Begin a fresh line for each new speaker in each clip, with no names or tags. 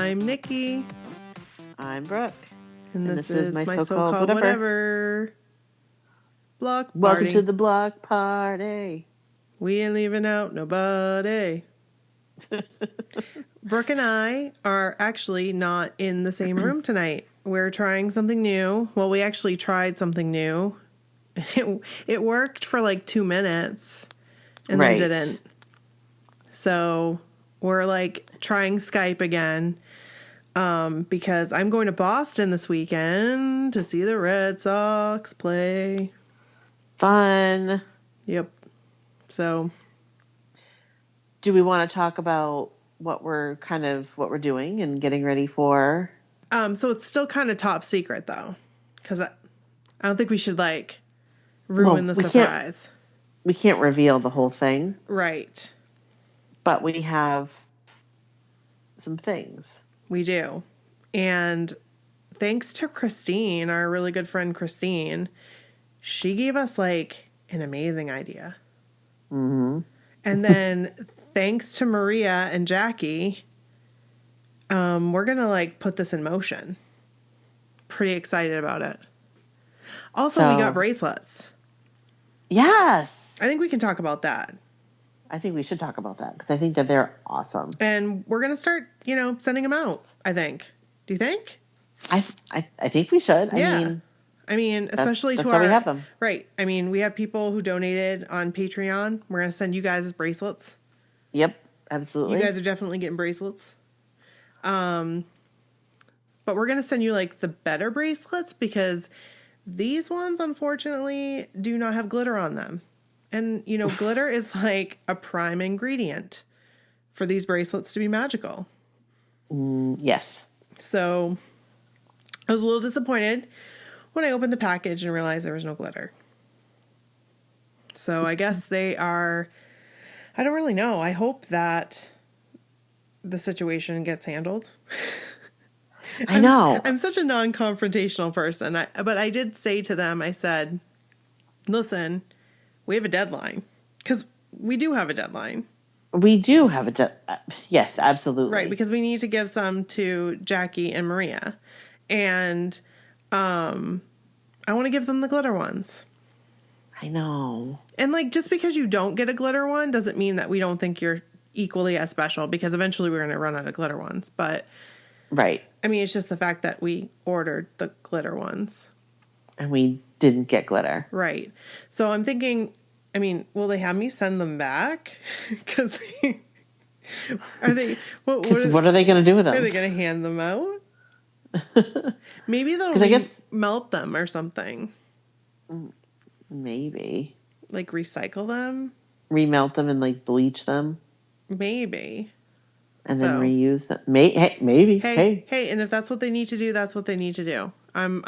I'm Nikki.
I'm Brooke.
And this is my so-called whatever. Block party.
Welcome to the block party.
We ain't leaving out nobody. Brooke and I are actually not in the same room tonight. We're trying something new. Well, we actually tried something new. It worked for like 2 minutes and then didn't. So we're like trying Skype again because I'm going to Boston this weekend to see the Red Sox play.
Fun.
Yep. So
do we want to talk about what we're doing and getting ready for?
So it's still kind of top secret though, because I don't think we should like ruin the surprise.
We can't reveal the whole thing.
Right.
But we have some things.
We do. And thanks to Christine, our really good friend Christine, she gave us like an amazing idea.
Mm-hmm.
And then thanks to Maria and Jackie, we're going to like put this in motion. Pretty excited about it. Also, we got bracelets.
Yes.
I think we can talk about that.
I think we should talk about that because I think that they're awesome.
And we're going to start, sending them out, I think. Do you think?
I think we should.
Yeah. I mean, especially
that's
to
why we have them.
Right. I mean, we have people who donated on Patreon. We're going to send you guys bracelets.
Yep, absolutely.
You guys are definitely getting bracelets. But we're going to send you like the better bracelets because these ones, unfortunately, do not have glitter on them. And, glitter is like a prime ingredient for these bracelets to be magical.
Yes.
So I was a little disappointed when I opened the package and realized there was no glitter. So I guess they are, I don't really know. I hope that the situation gets handled.
I know.
I'm such a non-confrontational person. But I did say to them, I said, listen, we have a deadline. Because we do have a deadline.
We do have yes, absolutely.
Right, because we need to give some to Jackie and Maria. And I want to give them the glitter ones.
I know.
And like, just because you don't get a glitter one doesn't mean that we don't think you're equally as special, because eventually we're going to run out of glitter ones. But
right.
I mean, it's just the fact that we ordered the glitter ones.
And we didn't get glitter.
Right. So I'm thinking, I mean, will they have me send them back? Because are they... What
are they going to do with them?
Are they going to hand them out? Maybe they'll melt them or something.
Maybe.
Like recycle them?
Remelt them and like bleach them?
Maybe.
And then reuse them. Maybe.
Hey, and if that's what they need to do, that's what they need to do. I'm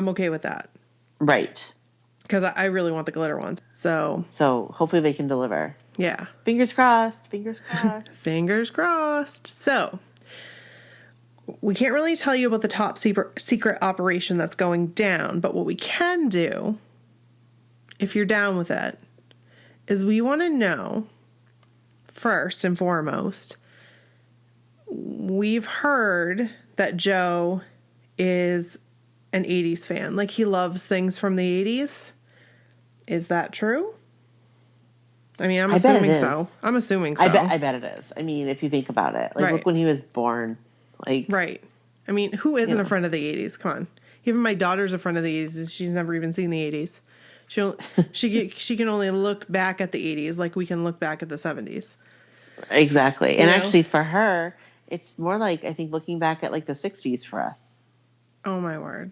okay with that.
Right.
Because I really want the glitter ones. So
hopefully they can deliver.
Yeah.
Fingers crossed. Fingers crossed.
Fingers crossed. So we can't really tell you about the top secret operation that's going down. But what we can do, if you're down with it, is we want to know, first and foremost, we've heard that Joe is an 80s fan. Like, he loves things from the 80s. Is that true? I mean, I'm assuming so. I'm assuming so.
I bet it is. I mean, if you think about it. Like, look when he was born. Like,
right. I mean, who isn't a friend of the 80s? Come on. Even my daughter's a friend of the 80s. She's never even seen the 80s. She can only look back at the 80s like we can look back at the 70s.
Exactly. And actually for her, it's more like, I think, looking back at like the 60s for us.
Oh my word.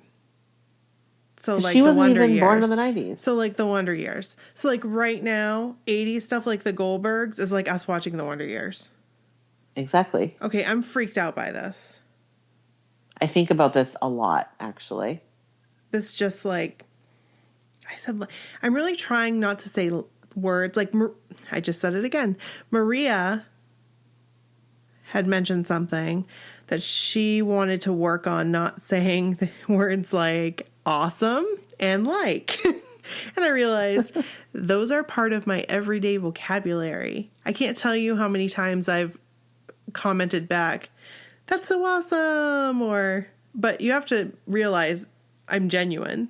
So like
she
the
wasn't
Wonder
even
Years.
Born in the 90s.
So like the Wonder Years. So like right now, 80s stuff like the Goldbergs is like us watching the Wonder Years.
Exactly.
Okay, I'm freaked out by this.
I think about this a lot, actually.
This just like, I said, I'm really trying not to say words like, I just said it again. Maria had mentioned something that she wanted to work on not saying the words like awesome and like. And I realized those are part of my everyday vocabulary. I can't tell you how many times I've commented back, "That's so awesome," but you have to realize I'm genuine.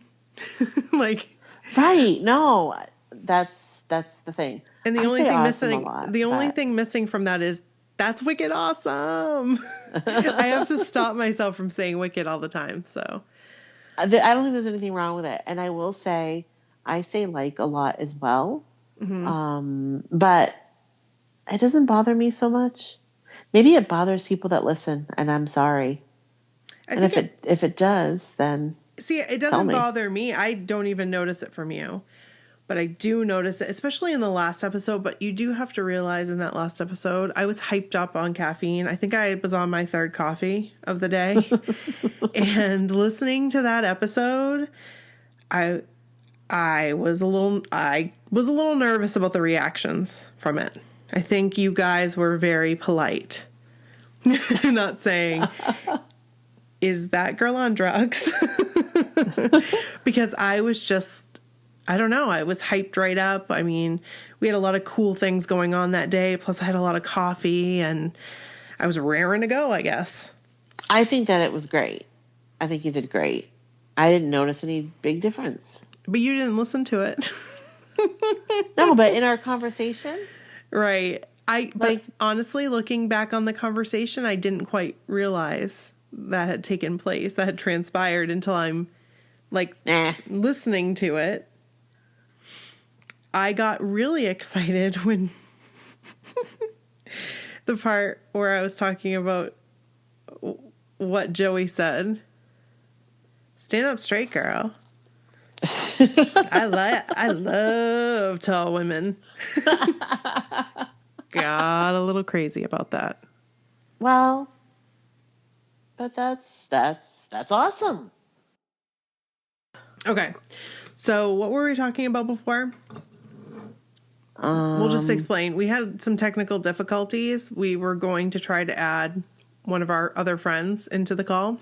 Like,
right. No, that's the thing.
and
I say awesome a lot,
the only thing missing from that is that's wicked awesome. I have to stop myself from saying wicked all the time. So
I don't think there's anything wrong with it. And I will say, I say like a lot as well. But it doesn't bother me so much. Maybe it bothers people that listen, and I'm sorry. And if it does, then
see, it doesn't bother me. I don't even notice it from you. But I do notice it, especially in the last episode. But you do have to realize in that last episode, I was hyped up on caffeine. I think I was on my third coffee of the day. And listening to that episode, I was a little nervous about the reactions from it. I think you guys were very polite. Not saying, "Is that girl on drugs?" Because I was just, I don't know, I was hyped right up. I mean, we had a lot of cool things going on that day. Plus I had a lot of coffee and I was raring to go, I guess.
I think that it was great. I think you did great. I didn't notice any big difference.
But you didn't listen to it.
No, but in our conversation.
Right. But honestly, looking back on the conversation, I didn't quite realize that had taken place, that had transpired until I'm listening to it. I got really excited when the part where I was talking about what Joey said. Stand up straight, girl. I love tall women. Got a little crazy about that.
Well, but that's awesome.
Okay. So what were we talking about before? We'll just explain. We had some technical difficulties. We were going to try to add one of our other friends into the call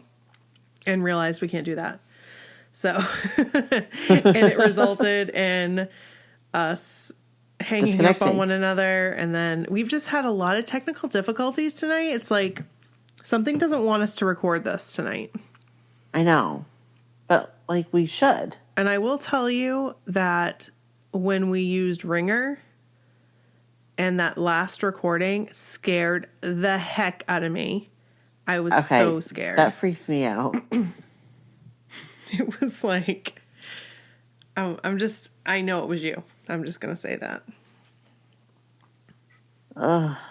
and realized we can't do that. So, and it resulted in us hanging up on one another. And then we've just had a lot of technical difficulties tonight. It's like something doesn't want us to record this tonight.
I know, but like we should.
And I will tell you that when we used Ringer and that last recording scared the heck out of me. I was so scared.
That freaks me out.
It was like, I know it was you. I'm just going to say that.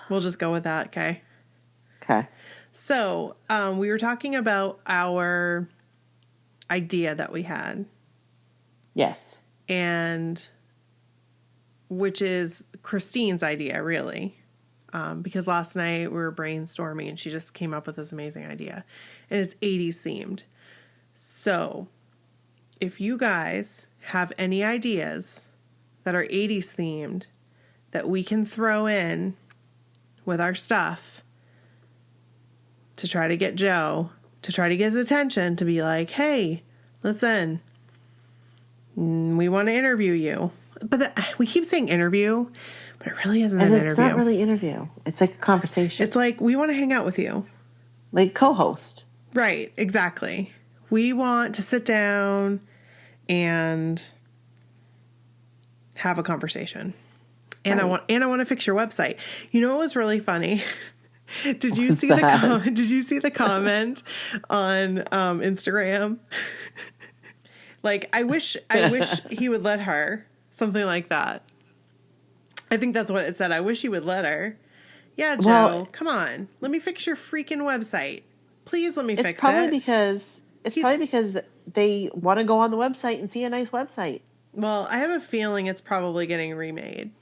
We'll just go with that, okay?
Okay.
So, we were talking about our idea that we had.
Yes.
And which is Christine's idea, really. Because last night we were brainstorming and she just came up with this amazing idea. And it's 80s themed. So, if you guys have any ideas that are 80s themed that we can throw in with our stuff to try to get Joe, to try to get his attention, to be like, "Hey, listen, we want to interview you." But we keep saying interview, but it really isn't an interview.
It's not really interview. It's like a conversation.
It's like, we want to hang out with you.
Like co-host.
Right, exactly. We want to sit down and have a conversation. And
right.
I want to fix your website. You know what was really funny? Did you see the comment on Instagram? Like, I wish he would let her. Something like that. I think that's what it said. I wish he would let her. Yeah, Joe, come on. Let me fix your freaking website. Please let me fix it.
It's probably because they want to go on the website and see a nice website.
Well, I have a feeling it's probably getting remade.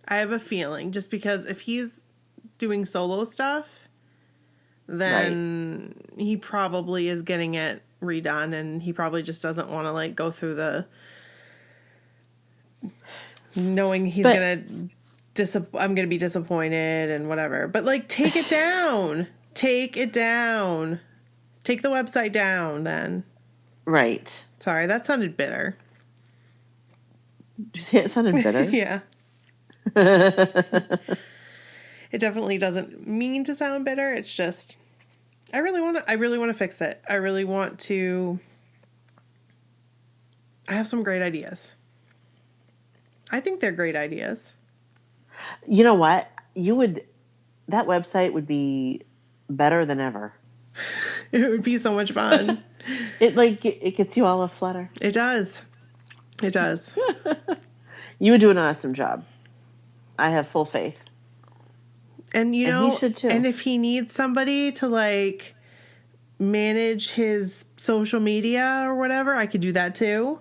I have a feeling. Just because if he's doing solo stuff, then he probably is getting it redone, and he probably just doesn't want to like go through the knowing he's I'm gonna be disappointed and whatever. But like, take it down. Take it down. Take the website down then.
Right.
Sorry, that sounded bitter.
Did you say it sounded bitter?
Yeah. It definitely doesn't mean to sound bitter. It's just, I really want to fix it. I have some great ideas. I think they're great ideas.
You know what? That website would be better than ever.
It would be so much fun.
It gets you all aflutter.
It does. It does.
You would do an awesome job. I have full faith.
And you know,
he should too.
And if he needs somebody to like manage his social media or whatever, I could do that too.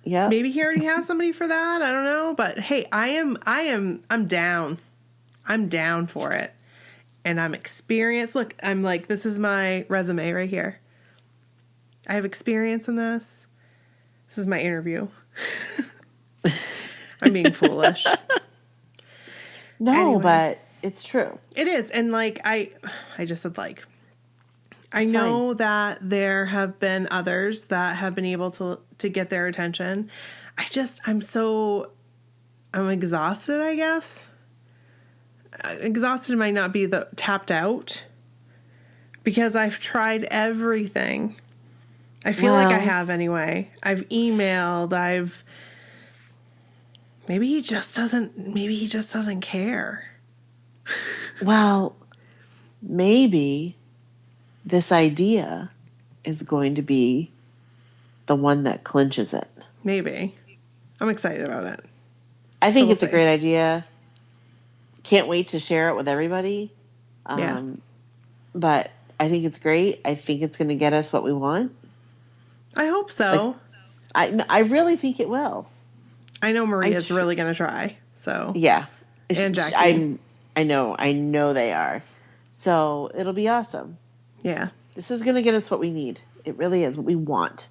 Yeah.
Maybe he already has somebody for that. I don't know. But hey, I'm down. I'm down for it. And I'm experienced. Look, I'm like, this is my resume right here. I have experience in this. This is my interview. I'm being foolish.
No,
anyway,
but it's true.
It is. And like, I just said like, I
It's
know
fine.
that there have been others that have been able to get their attention. I'm exhausted, I guess. Exhausted might not be the tapped out because I've tried everything. I feel like I have anyway. I've emailed, maybe he just doesn't care.
Well, maybe this idea is going to be the one that clinches it.
Maybe. I'm excited about it.
I think it's a great idea. Can't wait to share it with everybody.
Yeah.
But I think it's great. I think it's going to get us what we want.
I hope so.
I really think it will.
I know Maria's really going to try. So
yeah.
And Jackie.
I know they are. So it'll be awesome.
Yeah.
This is going to get us what we need. It really is what we want.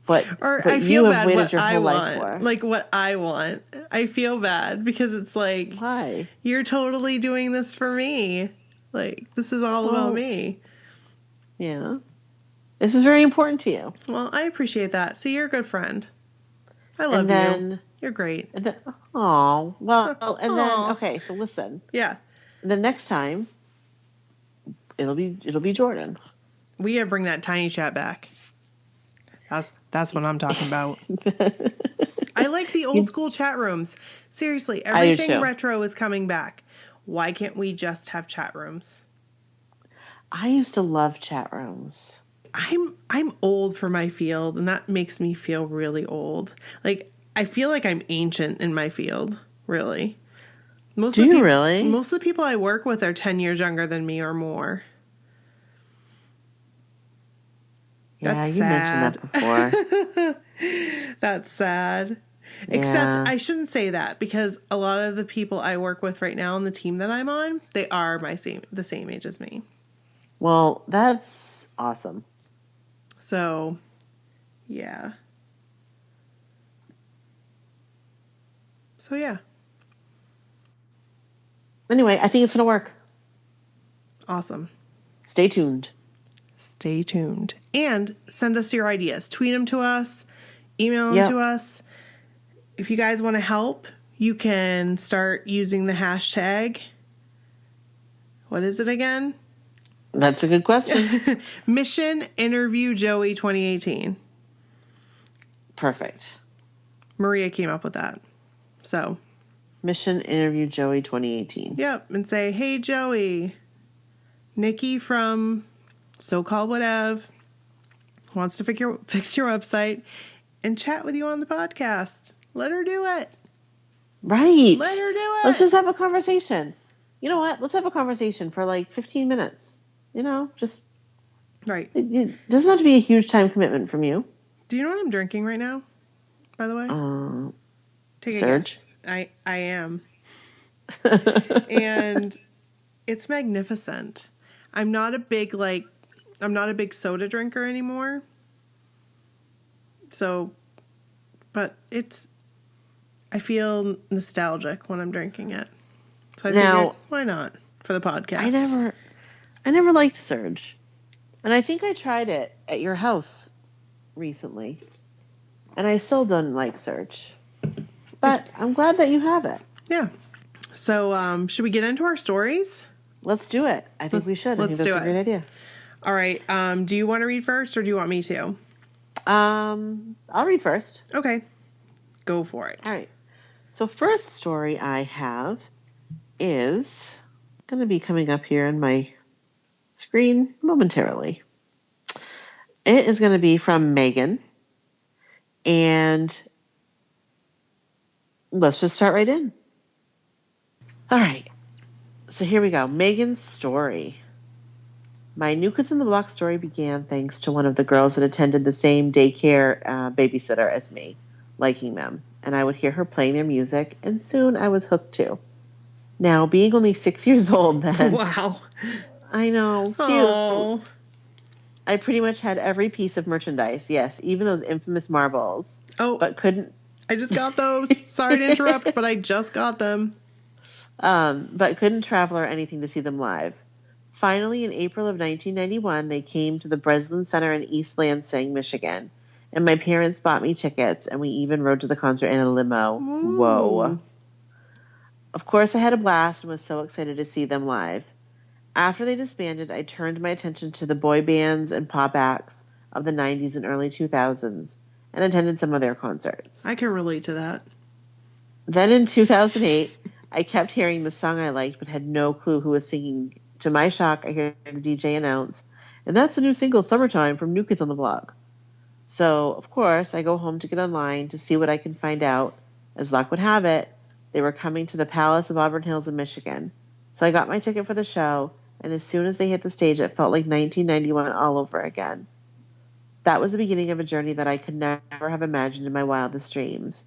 But
I feel
you
bad
have waited
what
your
I
whole
want.
life for.
Like what I want. I feel bad because it's like,
why?
You're totally doing this for me. Like, this is all about me.
Yeah. This is very important to you.
Well, I appreciate that. See, you're a good friend. I love you. You're great.
Okay, so listen.
Yeah.
The next time, it'll be Jordan.
We gotta bring that tiny chat back. That's what I'm talking about. I like the old school chat rooms. Seriously, everything retro is coming back. Why can't we just have chat rooms?
I used to love chat rooms.
I'm old for my field, and that makes me feel really old. Like, I feel like I'm ancient in my field, really.
Do you really?
Most of the people I work with are 10 years younger than me or more.
That's sad. Mentioned that
before. That's sad. Yeah. Except I shouldn't say that because a lot of the people I work with right now on the team that I'm on, they are the same age as me.
Well, that's awesome.
So, yeah.
Anyway, I think it's going to work.
Awesome.
Stay tuned.
Stay tuned. And send us your ideas. Tweet them to us. Email them to us. If you guys want to help, you can start using the hashtag. What is it again?
That's a good question.
Mission Interview Joey 2018.
Perfect.
Maria came up with that. So.
Mission Interview Joey 2018.
Yep. And say, hey, Joey. Nikki from So-Called Whatever wants to fix your website and chat with you on the podcast. Let her do it.
Right.
Let her do it.
Let's just have a conversation. You know what? Let's have a conversation for like 15 minutes. You know, just...
Right.
It doesn't have to be a huge time commitment from you.
Do you know what I'm drinking right now, by the way? Take
Surge?
a guess. I am. And it's magnificent. I'm not a big soda drinker anymore. So, but I feel nostalgic when I'm drinking it. So I figured, why not for the podcast?
I never liked Surge. And I think I tried it at your house recently. And I still don't like Surge. But I'm glad that you have it.
Yeah. So, should we get into our stories?
Let's do it. I think we should. I think that's a great idea.
All right. Do you want to read first or do you want me to?
I'll read first.
Okay. Go for it.
All right. So first story I have is going to be coming up here on my screen momentarily. It is going to be from Megan. And let's just start right in. All right. So here we go. Megan's story. My New Kids on the Block story began thanks to one of the girls that attended the same daycare babysitter as me, liking them. And I would hear her playing their music, and soon I was hooked too. Now, being only 6 years old then.
Wow.
I know. Cute. I pretty much had every piece of merchandise. Yes, even those infamous marbles.
Oh.
But couldn't.
I just got those. Sorry to interrupt, but I just got them.
But couldn't travel or anything to see them live. Finally, in April of 1991, they came to the Breslin Center in East Lansing, Michigan. And my parents bought me tickets, and we even rode to the concert in a limo. Ooh. Whoa. Of course, I had a blast and was so excited to see them live. After they disbanded, I turned my attention to the boy bands and pop acts of the 90s and early 2000s and attended some of their concerts.
I can relate to that.
Then in 2008, I kept hearing the song I liked but had no clue who was singing. To my shock, I hear the DJ announce, and that's the new single, Summertime, from New Kids on the Block. So, of course, I go home to get online to see what I can find out. As luck would have it, they were coming to the Palace of Auburn Hills in Michigan. So I got my ticket for the show, and as soon as they hit the stage, it felt like 1991 all over again. That was the beginning of a journey that I could never have imagined in my wildest dreams.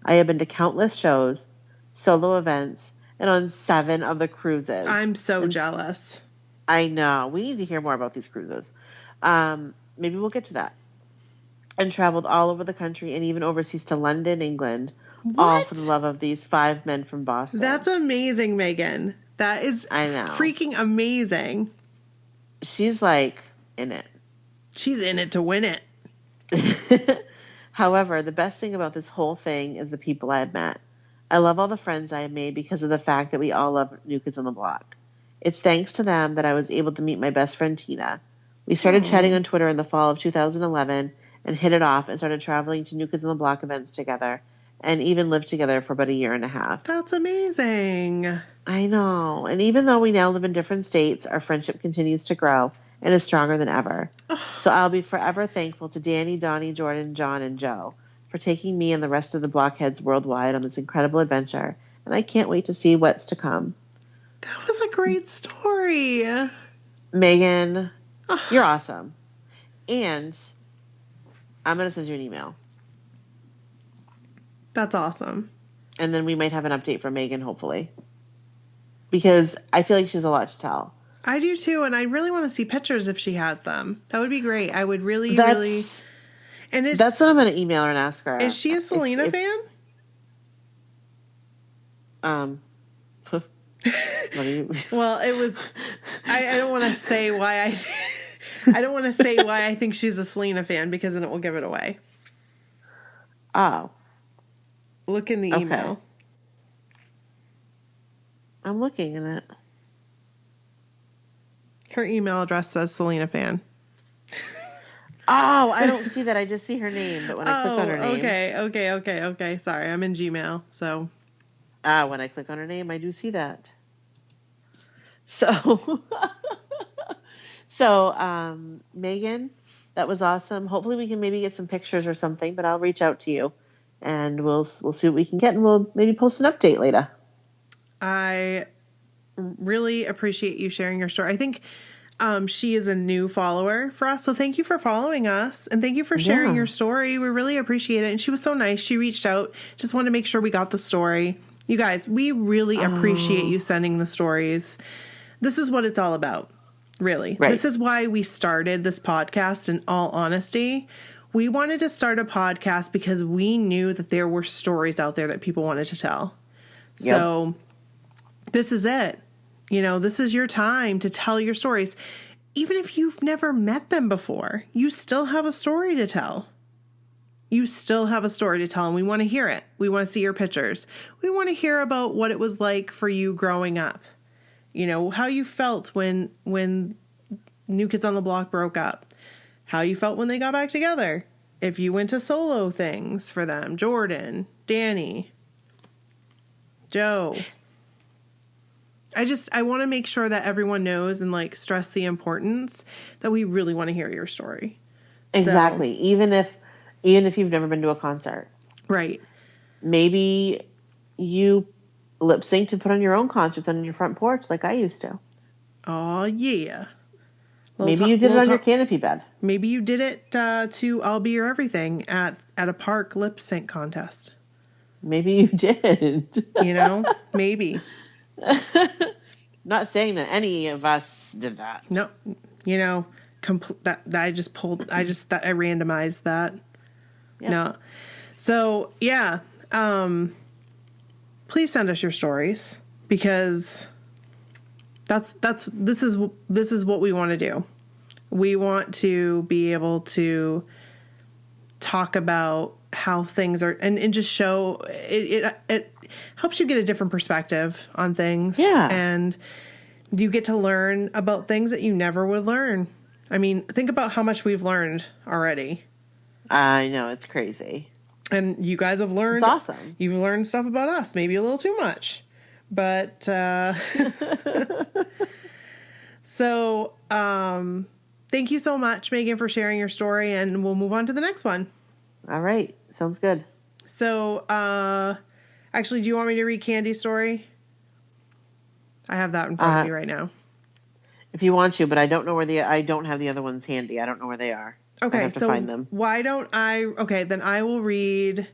I have been to countless shows, solo events, and on 7 of the cruises.
I'm so jealous.
I know. We need to hear more about these cruises. Maybe we'll get to that. And traveled all over the country and even overseas to London, England, all for the love of these 5 men from Boston.
That's amazing, Megan. That is freaking amazing.
She's like in it.
She's in it to win it.
However, the best thing about this whole thing is the people I have met. I love all the friends I have made because of the fact that we all love New Kids on the Block. It's thanks to them that I was able to meet my best friend, Tina. We started chatting on Twitter in the fall of 2011 and hit it off and started traveling to New Kids on the Block events together and even lived together for about a year and a half.
That's amazing.
I know. And even though we now live in different states, our friendship continues to grow and is stronger than ever. So I'll be forever thankful to Danny, Donnie, Jordan, John, and Joe for taking me and the rest of the Blockheads worldwide on this incredible adventure. And I can't wait to see what's to come.
That was a great story.
Megan, you're awesome. And I'm going to send you an email.
That's awesome.
And then we might have an update from Megan, hopefully. Because I feel like she has a lot to tell.
I do too, and I really want to see pictures if she has them. That would be great. I would really. And
that's what I'm going to email her and ask her.
Is she a Selena fan? Well, it was. I don't want to say why I don't want to say why I think she's a Selena fan because then it will give it away.
Oh.
Look in the email.
I'm looking in it.
Her email address says Selena fan.
Oh, I don't see that. I just see her name. But when I click on her name.
Okay. Sorry, I'm in Gmail. So.
When I click on her name, I do see that. So, Megan, that was awesome. Hopefully we can maybe get some pictures or something, but I'll reach out to you and we'll see what we can get and we'll maybe post an update later.
I really appreciate you sharing your story. I think she is a new follower for us. So thank you for following us and thank you for sharing your story. We really appreciate it. And she was so nice. She reached out, just wanted to make sure we got the story. You guys, we really appreciate you sending the stories. This is what it's all about, really. Right. This is why we started this podcast, in all honesty. We wanted to start a podcast because we knew that there were stories out there that people wanted to tell. Yep. So this is it. You know, this is your time to tell your stories. Even if you've never met them before, you still have a story to tell. you still have a story to tell, and we want to hear it. We want to see your pictures. We want to hear about what it was like for you growing up. You know, how you felt when New Kids on the Block broke up. How you felt when they got back together. If you went to solo things for them. Jordan, Danny, Joe. I want to make sure that everyone knows and like stress the importance that we really want to hear your story.
Exactly. So, even if you've never been to a concert.
Right.
Maybe you lip sync to put on your own concerts on your front porch like I used to.
Oh, yeah.
Maybe you did it on your canopy bed.
Maybe you did it to I'll Be Your Everything at a park lip sync contest.
Maybe you did.
You know, maybe.
Not saying that any of us did that.
No, you know, that I randomized that. Yep. No. So, yeah. Please send us your stories because this is what we want to do. We want to be able to talk about how things are and just show it helps you get a different perspective on things.
Yeah.
And you get to learn about things that you never would learn. I mean, think about how much we've learned already.
I know, it's crazy.
And you guys have learned.
It's awesome.
You've learned stuff about us, maybe a little too much. But, so, thank you so much, Megan, for sharing your story, and we'll move on to the next one.
All right. Sounds good.
So, actually, do you want me to read Candy's story? I have that in front of me right now.
If you want to, but I don't know I don't have the other ones handy. I don't know where they are.
Okay,
I have to find them.
Why don't I? Okay, then I will read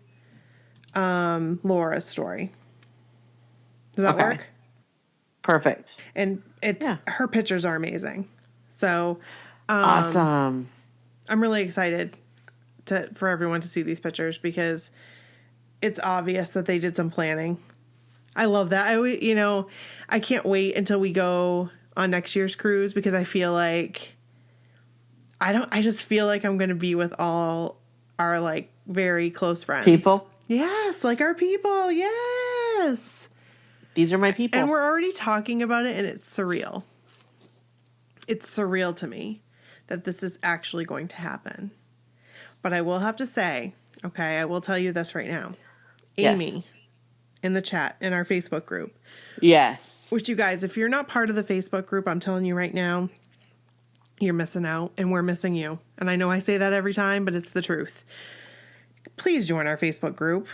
Laura's story. Does that work?
Perfect.
And her pictures are amazing. So
awesome. I'm
really excited for everyone to see these pictures because it's obvious that they did some planning. I love that. I can't wait until we go on next year's cruise because I feel like I just feel like I'm going to be with all our like very close friends.
People?
Yes, like our people. Yes.
These are my people.
And we're already talking about it and it's surreal. It's surreal to me that this is actually going to happen. But I will have to say, okay, I will tell you this right now. Amy in the chat in our Facebook group.
Yes.
Which you guys, if you're not part of the Facebook group, I'm telling you right now, you're missing out and we're missing you. And I know I say that every time, but it's the truth. Please join our Facebook group.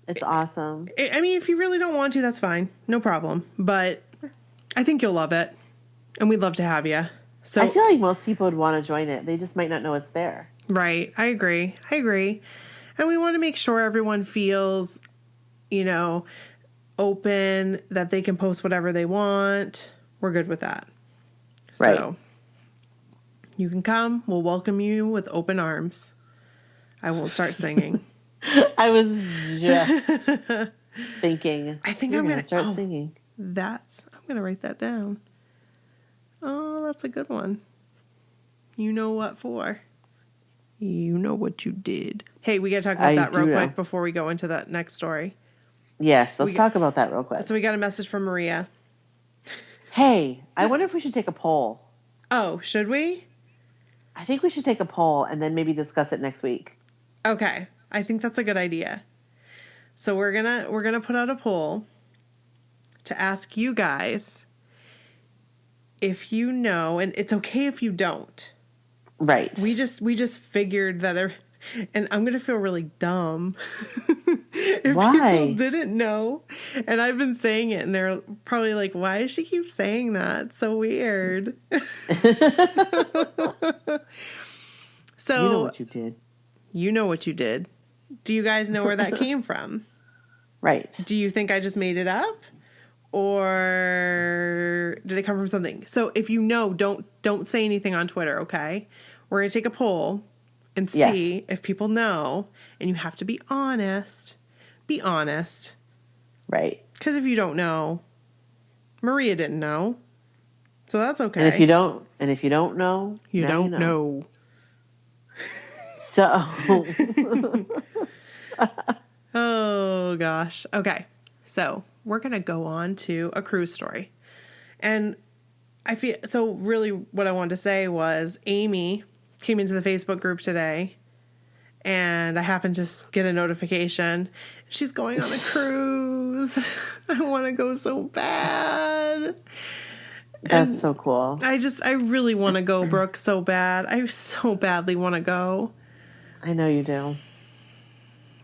It's awesome.
I mean, if you really don't want to, that's fine. No problem. But I think you'll love it. And we'd love to have you. So
I feel like most people would want to join it. They just might not know it's there.
Right. I agree. And we want to make sure everyone feels, open, that they can post whatever they want. We're good with that.
Right.
So you can come. We'll welcome you with open arms. I won't start singing.
I was just thinking.
I think I'm going to
start singing.
I'm going to write that down. Oh, that's a good one. You know what for? You know what you did. Hey, we got to talk about that real quick before we go into that next story.
Yes, let's talk about that real quick.
So we got a message from Maria.
Hey, I wonder if we should take a poll.
Oh, should we?
I think we should take a poll and then maybe discuss it next week.
Okay. I think that's a good idea. So we're gonna put out a poll to ask you guys if you know, and it's okay if you don't.
Right.
We just figured that, and I'm gonna feel really dumb if people didn't know. And I've been saying it, and they're probably like, "Why does she keep saying that? It's so weird." So
you know what you did.
You know what you did. Do you guys know where that came from?
Right.
Do you think I just made it up? Or did it come from something? So if you know, don't say anything on Twitter, okay? We're going to take a poll and see if people know. And you have to be honest. Be honest.
Right.
Because if you don't know, Maria didn't know. So that's okay.
And if you don't know,
you don't know.
So,
Oh gosh. Okay. So we're going to go on to a cruise story. And I feel so really what I wanted to say was Amy came into the Facebook group today and I happened to get a notification. She's going on a cruise. I want to go so bad.
that's so cool.
I really want to go, Brooke, so bad. I so badly want to go.
I know you do.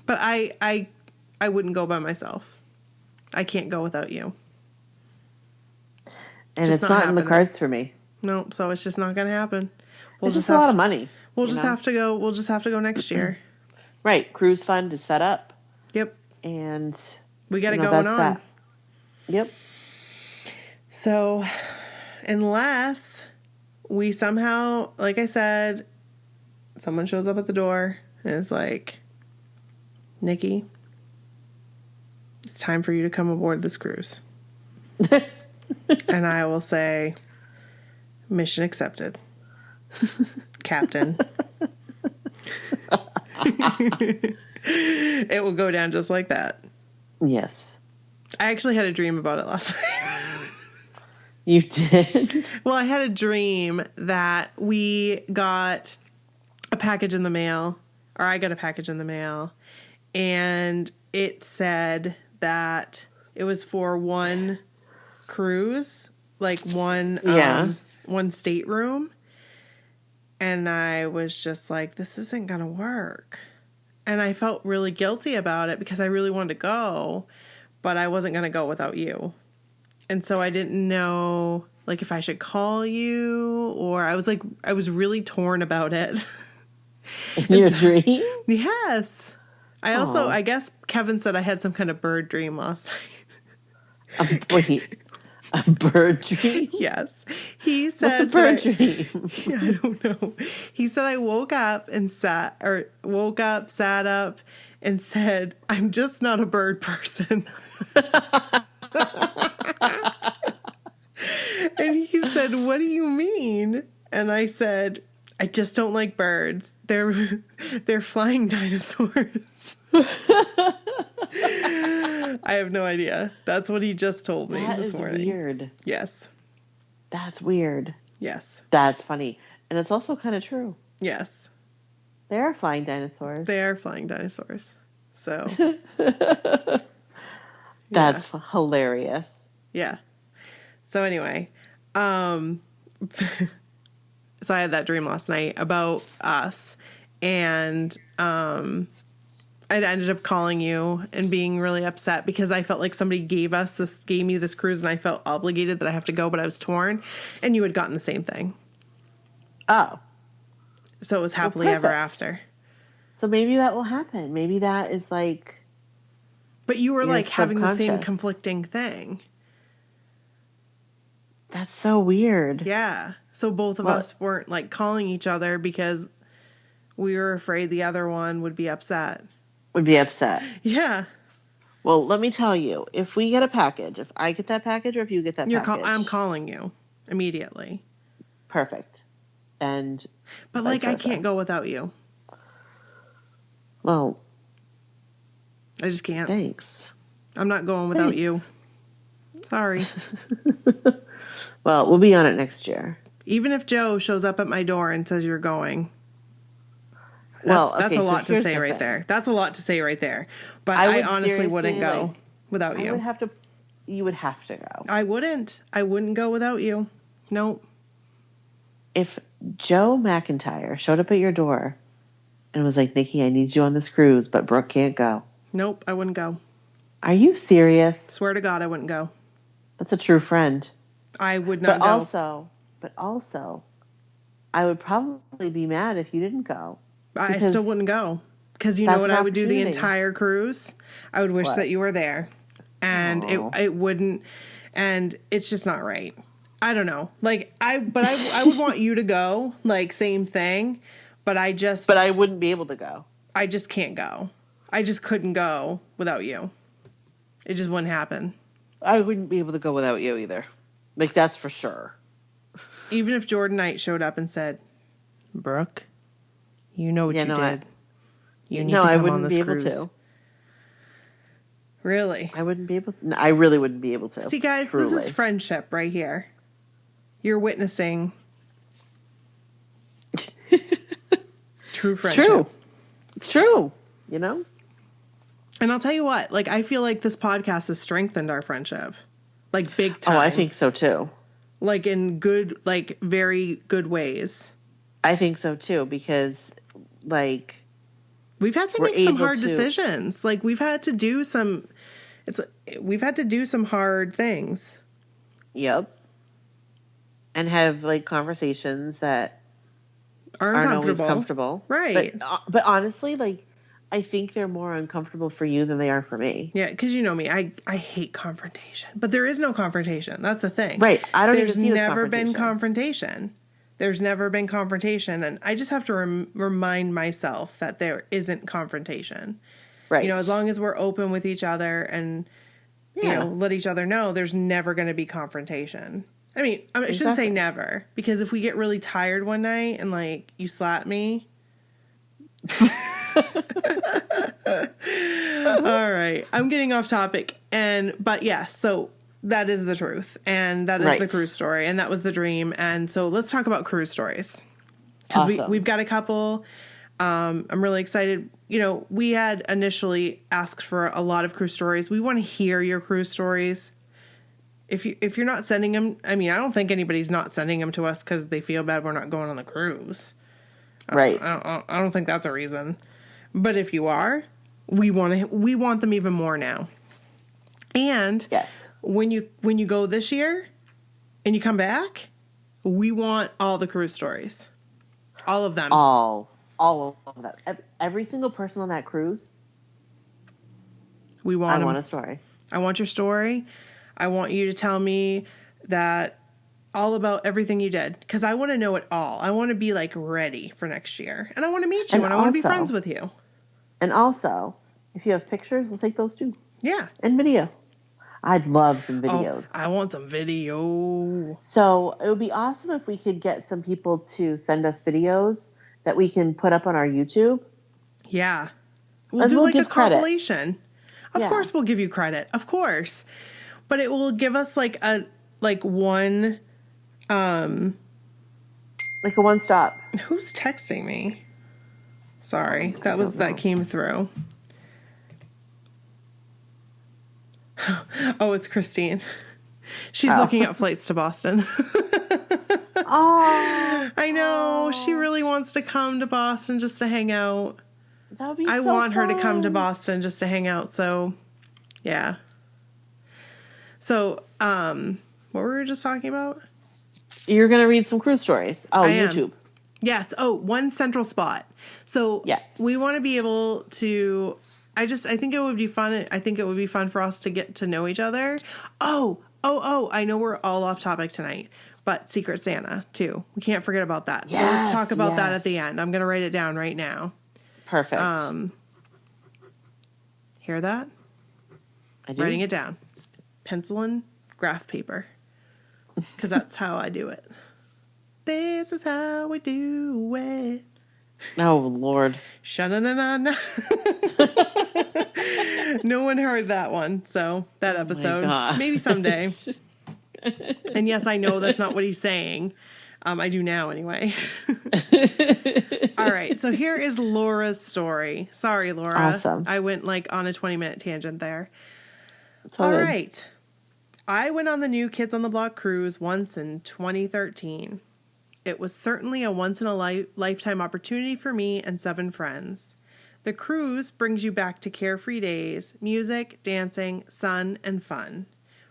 But I wouldn't go by myself. I can't go without you.
And
Just
it's
not
not in the
happening.
cards for me.
Nope, so it's just not going to happen.
It's just a lot of money.
We'll just have to go. We'll just have to go next year.
Right. Cruise fund is set up.
Yep.
And
we got it going on.
That. Yep.
So, unless we somehow, like I said, someone shows up at the door and is like, Nikki, it's time for you to come aboard this cruise. And I will say, mission accepted. Captain. It will go down just like that.
Yes.
I actually had a dream about it last night.
You did?
Well, I had a dream that we got a package in the mail, or I got a package in the mail, and it said that it was for one cruise, like one stateroom. And I was just like, this isn't going to work. And I felt really guilty about it because I really wanted to go, but I wasn't going to go without you. And so I didn't know, like, if I should call you, or I was really torn about it.
In your dream?
Yes. I guess Kevin said I had some kind of bird dream last night.
Wait. A bird dream?
Yes. He said...
What's a bird dream?
I don't know. He said I woke up, sat up, and said, I'm just not a bird person. And he said, what do you mean? And I said, I just don't like birds. They're flying dinosaurs. I have no idea. That's what he just told me this morning.
That is weird.
Yes.
That's weird.
Yes.
That's funny. And it's also kind of true.
Yes.
They are flying dinosaurs.
They are flying dinosaurs. So.
That's hilarious.
Yeah. So anyway, so I had that dream last night about us, and I ended up calling you and being really upset because I felt like somebody gave me this cruise, and I felt obligated that I have to go, but I was torn, and you had gotten the same thing.
Oh.
So it was happily ever after.
So maybe that will happen. Maybe that is like...
But you were like having the same conflicting thing.
That's so weird.
Yeah. So both of us weren't like calling each other because we were afraid the other one would be upset. Yeah.
Well, let me tell you, if we get a package, if I get that package or if you get that package.
I'm calling you immediately.
Perfect. But
like, I can't go without you.
Well,
I just can't.
Thanks.
I'm not going without you. Sorry.
Well, we'll be on it next year.
Even if Joe shows up at my door and says you're going. That's a lot to say right there. That's a lot to say right there. But I honestly wouldn't go without you.
You would have to go.
I wouldn't. I wouldn't go without you. Nope.
If Joe McIntyre showed up at your door and was like, Nikki, I need you on this cruise, but Brooke can't go.
Nope, I wouldn't go.
Are you serious?
Swear to God, I wouldn't go.
That's a true friend.
I would not go.
But also, I would probably be mad if you didn't go.
I still wouldn't go. Because you know what I would do the entire cruise? I would wish that you were there. And it wouldn't, and it's just not right. I don't know. Like, I would want you to go, like, same thing, but I wouldn't be able to go. I just can't go. I just couldn't go without you. It just wouldn't happen.
I wouldn't be able to go without you either. Like, that's for sure.
Even if Jordan Knight showed up and said, Brooke, You know what you did. You need
no,
to
I
come on
wouldn't
this
be able
cruise.
to.
Really?
I wouldn't be able to. No, I really wouldn't be able to.
See, guys,
truly.
this is friendship right here. You're witnessing true friendship.
It's true. You know?
And I'll tell you what, like, I feel like this podcast has strengthened our friendship. Like, big time.
Oh, I think so too.
Like, in good, like, very good ways.
I think so too, because, like,
we've had to make some hard decisions. Like, we've had to do some hard things.
Yep. And have, like, conversations that aren't always comfortable.
Right.
But honestly, like, I think they're more uncomfortable for you than they are for me.
Yeah, because you know me, I hate confrontation. But there is no confrontation. That's the thing.
Right. I don't
There's
even see
never been confrontation. There's never been confrontation. And I just have to remind myself that there isn't confrontation.
Right.
You know, as long as we're open with each other and, you know, let each other know, there's never going to be confrontation. I mean, I shouldn't say never. Because if we get really tired one night and, like, you slap me... All right, I'm getting off topic, but yeah, so that is the truth, and that is the cruise story, and that was the dream, and so let's talk about cruise stories because we've got a couple. I'm really excited. You know, we had initially asked for a lot of cruise stories. We want to hear your cruise stories. If you're not sending them, I mean, I don't think anybody's not sending them to us because they feel bad we're not going on the cruise.
Right.
I don't think that's a reason. But if you are, we want them even more now. And when you go this year and you come back, we want all the cruise stories. All of them.
All of them. Every single person on that cruise.
I want
a story.
I want your story. I want you to tell me that all about everything you did, because I want to know it all. I want to be like ready for next year, and I want to meet you, and I want to be friends with you.
And also, if you have pictures, we'll take those too.
Yeah,
and video. I'd love some videos.
I want some video.
So it would be awesome if we could get some people to send us videos that we can put up on our YouTube.
Yeah, we'll do like a compilation. Of course, we'll give you credit. Of course, but it will give us like one.
Like a one-stop.
Who's texting me? Sorry, that came through. Oh, it's Christine. She's looking at flights to Boston.
Oh,
I know. She really wants to come to Boston just to hang out.
That would be
I want her to come to Boston just to hang out. So, yeah. So, what were we just talking about?
You're going to read some cruise stories. Oh, YouTube.
Yes. Oh, one central spot. So we want to be able to, I think it would be fun. I think it would be fun for us to get to know each other. Oh, I know we're all off topic tonight, but Secret Santa too. We can't forget about that. Yes, so let's talk about that at the end. I'm going to write it down right now.
Perfect.
Hear that?
I do.
Writing it down. Pencil and graph paper. Because that's how I do it. This is how we do it.
Oh, Lord.
Sha-na-na-na-na. No one heard that one. So, that episode. Maybe someday. And yes, I know that's not what he's saying. I do now anyway. All right. So, here is Laura's story. Sorry, Laura.
Awesome.
I went like on a 20-minute tangent there.
All
right. I went on the New Kids on the Block cruise once in 2013. It was certainly a once-in-a-lifetime opportunity for me and 7 friends. The cruise brings you back to carefree days, music, dancing, sun, and fun.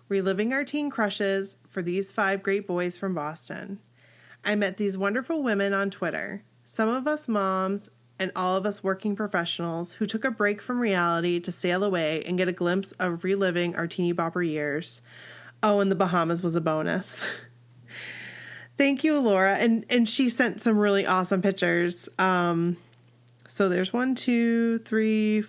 Reliving our teen crushes for these 5 great boys from Boston. I met these wonderful women on Twitter. Some of us moms and all of us working professionals who took a break from reality to sail away and get a glimpse of reliving our teeny bopper years. Oh, and the Bahamas was a bonus. Thank you, Laura. And she sent some really awesome pictures. So there's 1, 2, 3,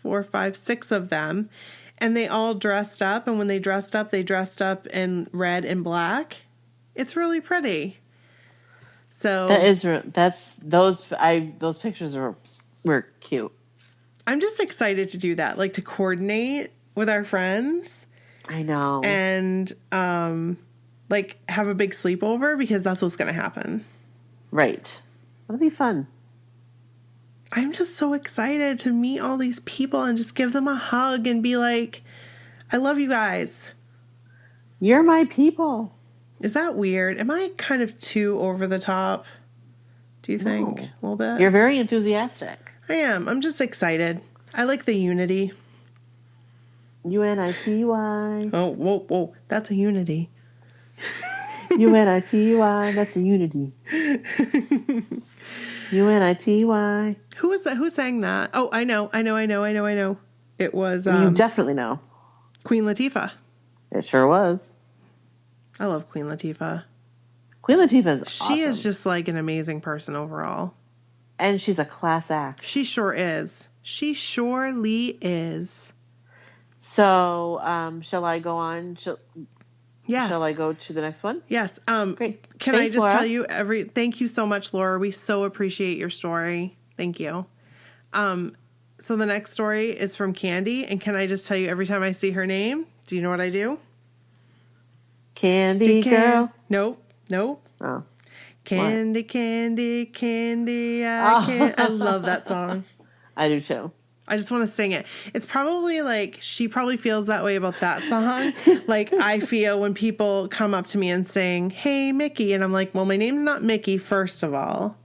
4, 5, 6 of them. And they all dressed up. And when they dressed up in red and black. It's really pretty. So
those pictures were cute.
I'm just excited to do that, like to coordinate with our friends.
I know.
And like have a big sleepover, because that's what's going to happen.
Right. That'll be fun.
I'm just so excited to meet all these people and just give them a hug and be like, I love you guys.
You're my people.
Is that weird? Am I kind of too over the top? Do you think?
No.
A little bit?
You're very enthusiastic.
I am. I'm just excited. I like the unity.
UNITY.
Oh, whoa. That's a unity.
UNITY. That's a unity. UNITY.
Who was that? Who sang that? Oh, I know. It was
You definitely know.
Queen Latifah.
It sure was.
I love Queen Latifah.
Queen Latifah's awesome.
She is just like an amazing person overall.
And she's a class act.
She sure is. She surely is.
So, shall I go on?
Yes.
Shall I go to the next one?
Yes.
Great.
Can
Thanks,
I just
Laura.
tell you thank you so much, Laura. We so appreciate your story. Thank you. So the next story is from Candy, and can I just tell you, every time I see her name, do you know what I do?
Candy girl.
Nope.
Oh.
Candy,
What?
candy, I love that song.
I do too.
I just want to sing it. It's probably like, she probably feels that way about that song. Like I feel when people come up to me and sing, "Hey, Mickey." And I'm like, well, my name's not Mickey, first of all.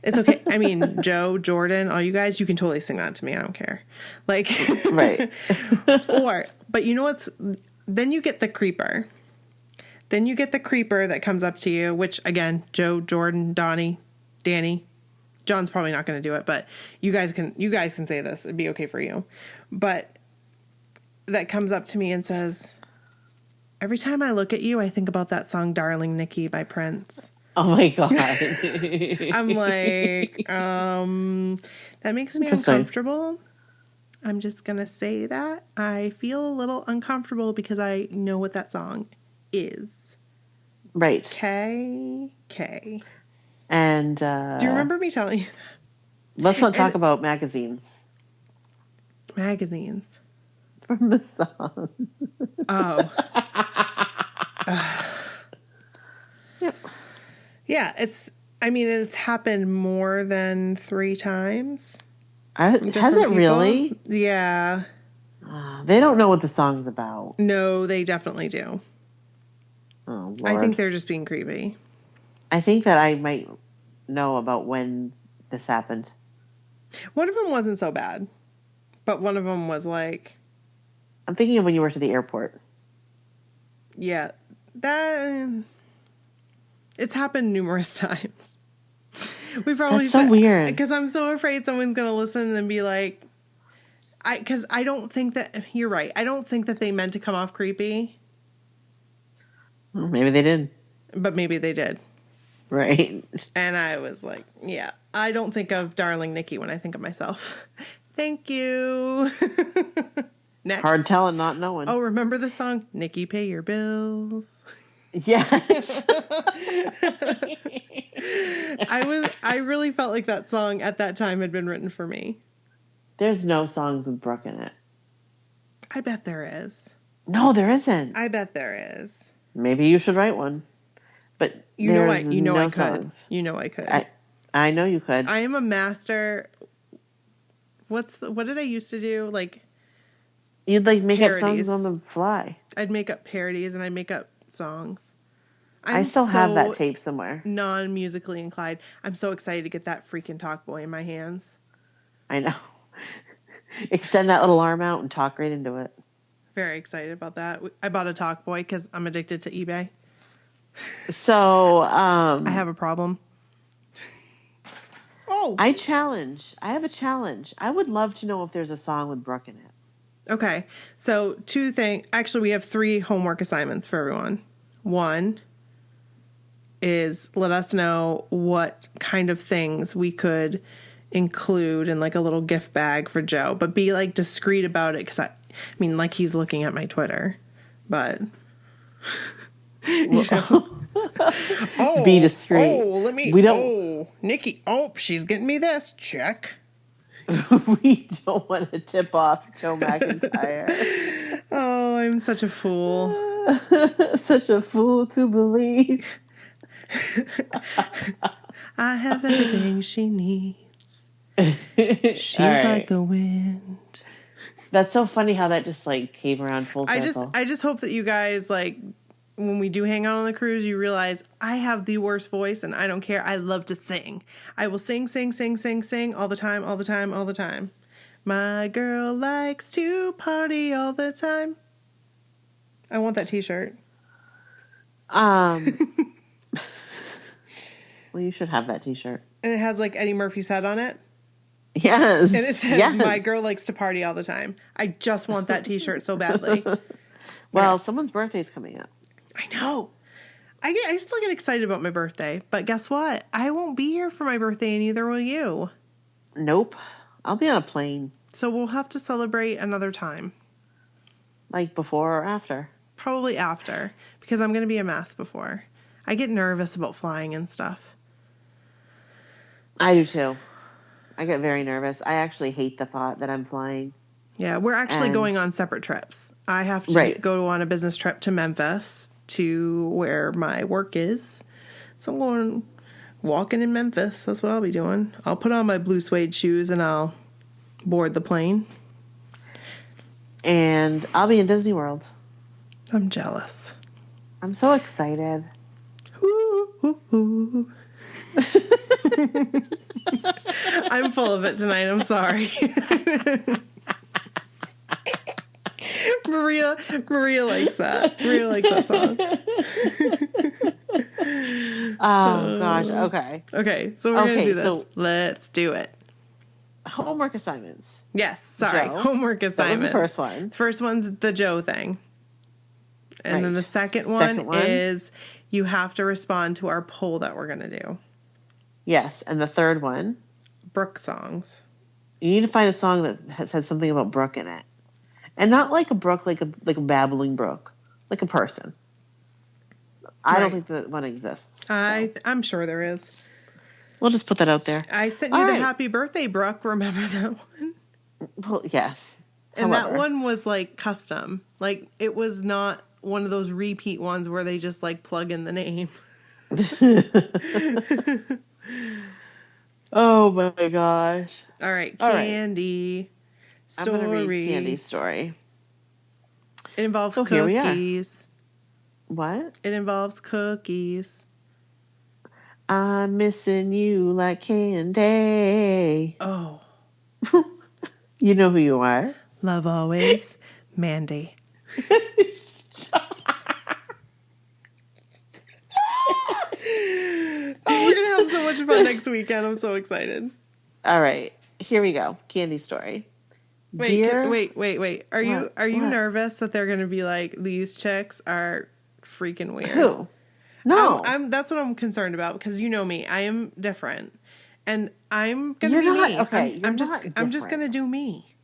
It's okay. I mean, Joe, Jordan, all you guys, you can totally sing that to me. I don't care. Like,
Right.
But you know what's, then you get the creeper. Then you get the creeper that comes up to you, which again, Joe, Jordan, Donnie, Danny. John's probably not going to do it, but you guys can say this. It'd be okay for you. But that comes up to me and says, "Every time I look at you, I think about that song, 'Darling Nikki' by Prince."
Oh my God.
I'm like, that makes me uncomfortable. I'm just going to say that. I feel a little uncomfortable because I know what that song is.
Right.
Okay.
And
do you remember me telling you that?
Let's not talk about magazines.
Magazines.
From the song.
Oh.
Yep.
Yeah, it's happened more than 3 times.
Has it really?
Yeah.
They don't know what the song's about.
No, they definitely do.
Oh, Lord.
I think they're just being creepy.
I think that I might know about when this happened.
One of them wasn't so bad, but one of them was like...
I'm thinking of when you worked at the airport.
Yeah, it's happened numerous times. We've probably
That's so weird.
Because I'm so afraid someone's going to listen and be like... Because I don't think that... You're right. I don't think that they meant to come off creepy.
Well, maybe they did.
But maybe they did.
Right.
And I was like, yeah, I don't think of Darling Nikki when I think of myself. Thank you. Next.
Hard telling, not knowing.
Oh, remember the song, "Nikki, Pay Your Bills"?
Yeah.
I really felt like that song at that time had been written for me.
There's no songs with Brooke in it.
I bet there is.
No, there isn't.
I bet there is.
Maybe you should write one. But
You know I could.
songs.
You know I could.
I know you could.
I am a master. What did I used to do? Like,
you'd like make
parodies.
up songs on the fly.
I'd make up parodies and I'd make up songs.
I still have that tape somewhere.
Non-musically inclined. I'm so excited to get that freaking Talk Boy in my hands.
I know. Extend that little arm out and talk right into it.
Very excited about that. I bought a Talk Boy because I'm addicted to eBay.
So,
I have a problem. Oh.
I have a challenge. I would love to know if there's a song with Brooke in it.
Okay. So 2 things. Actually, we have 3 homework assignments for everyone. 1 is let us know what kind of things we could include in like a little gift bag for Joe, but be like discreet about it. Cause I mean, like he's looking at my Twitter, but You know?
Be discreet. We don't.
Nikki. Oh, she's getting me this. Check.
We don't want to tip off Joe McIntyre.
Oh, I'm such a fool.
Such a fool to believe.
I have everything she needs. She's
right.
like the wind.
That's so funny how that just like came around full circle.
I just hope that you guys, like, when we do hang out on the cruise, you realize I have the worst voice and I don't care. I love to sing. I will sing all the time, all the time, all the time. My girl likes to party all the time. I want that t-shirt.
Well, you should have that t-shirt.
And it has like Eddie Murphy's head on it.
Yes.
And it says, my girl likes to party all the time. I just want that t-shirt so badly.
Well, someone's birthday's coming up.
I know. I still get excited about my birthday. But guess what? I won't be here for my birthday, and neither will you.
Nope. I'll be on a plane.
So we'll have to celebrate another time.
Like before or after?
Probably after. Because I'm going to be a mess before. I get nervous about flying and stuff.
I do too. I get very nervous. I actually hate the thought that I'm flying.
Yeah, we're actually going on separate trips. I have to go on a business trip to Memphis, to where my work is. So I'm going walking in Memphis. That's what I'll be doing. I'll put on my blue suede shoes and I'll board the plane.
And I'll be in Disney World.
I'm jealous.
I'm so excited.
Ooh, ooh, ooh. I'm full of it tonight. I'm sorry. Maria likes that. Maria likes that song.
Oh, gosh. Okay.
Okay, so we're going to do this. So let's do it.
Homework assignments.
Yes, sorry.
Joe.
Homework assignments.
That was the first one.
First one's the Joe thing. And then the second one is you have to respond to our poll that we're going to do.
Yes, and the third one?
Brooke songs.
You need to find a song that has something about Brooke in it. And not like a brook, like a babbling brook. Like a person. I don't think that one exists. So.
I'm sure there is.
We'll just put that out there.
I sent you the happy birthday, Brooke. Remember that one?
Well, yes.
And that one was like custom. Like it was not one of those repeat ones where they just like plug in the name.
Oh my gosh.
All right. Candy story.
I'm going to read Candy's story.
It involves cookies.
What?
It involves cookies.
I'm missing you like candy.
Oh.
You know who you are.
Love always, Mandy. Oh, we're going to have so much fun next weekend. I'm so excited.
All right. Here we go. Candy story.
Wait. Are you nervous that they're going to be like, these chicks are freaking weird?
Who? No.
That's what I'm concerned about because you know me. I am different. And I'm going to be me.
Okay.
I'm just going to do me.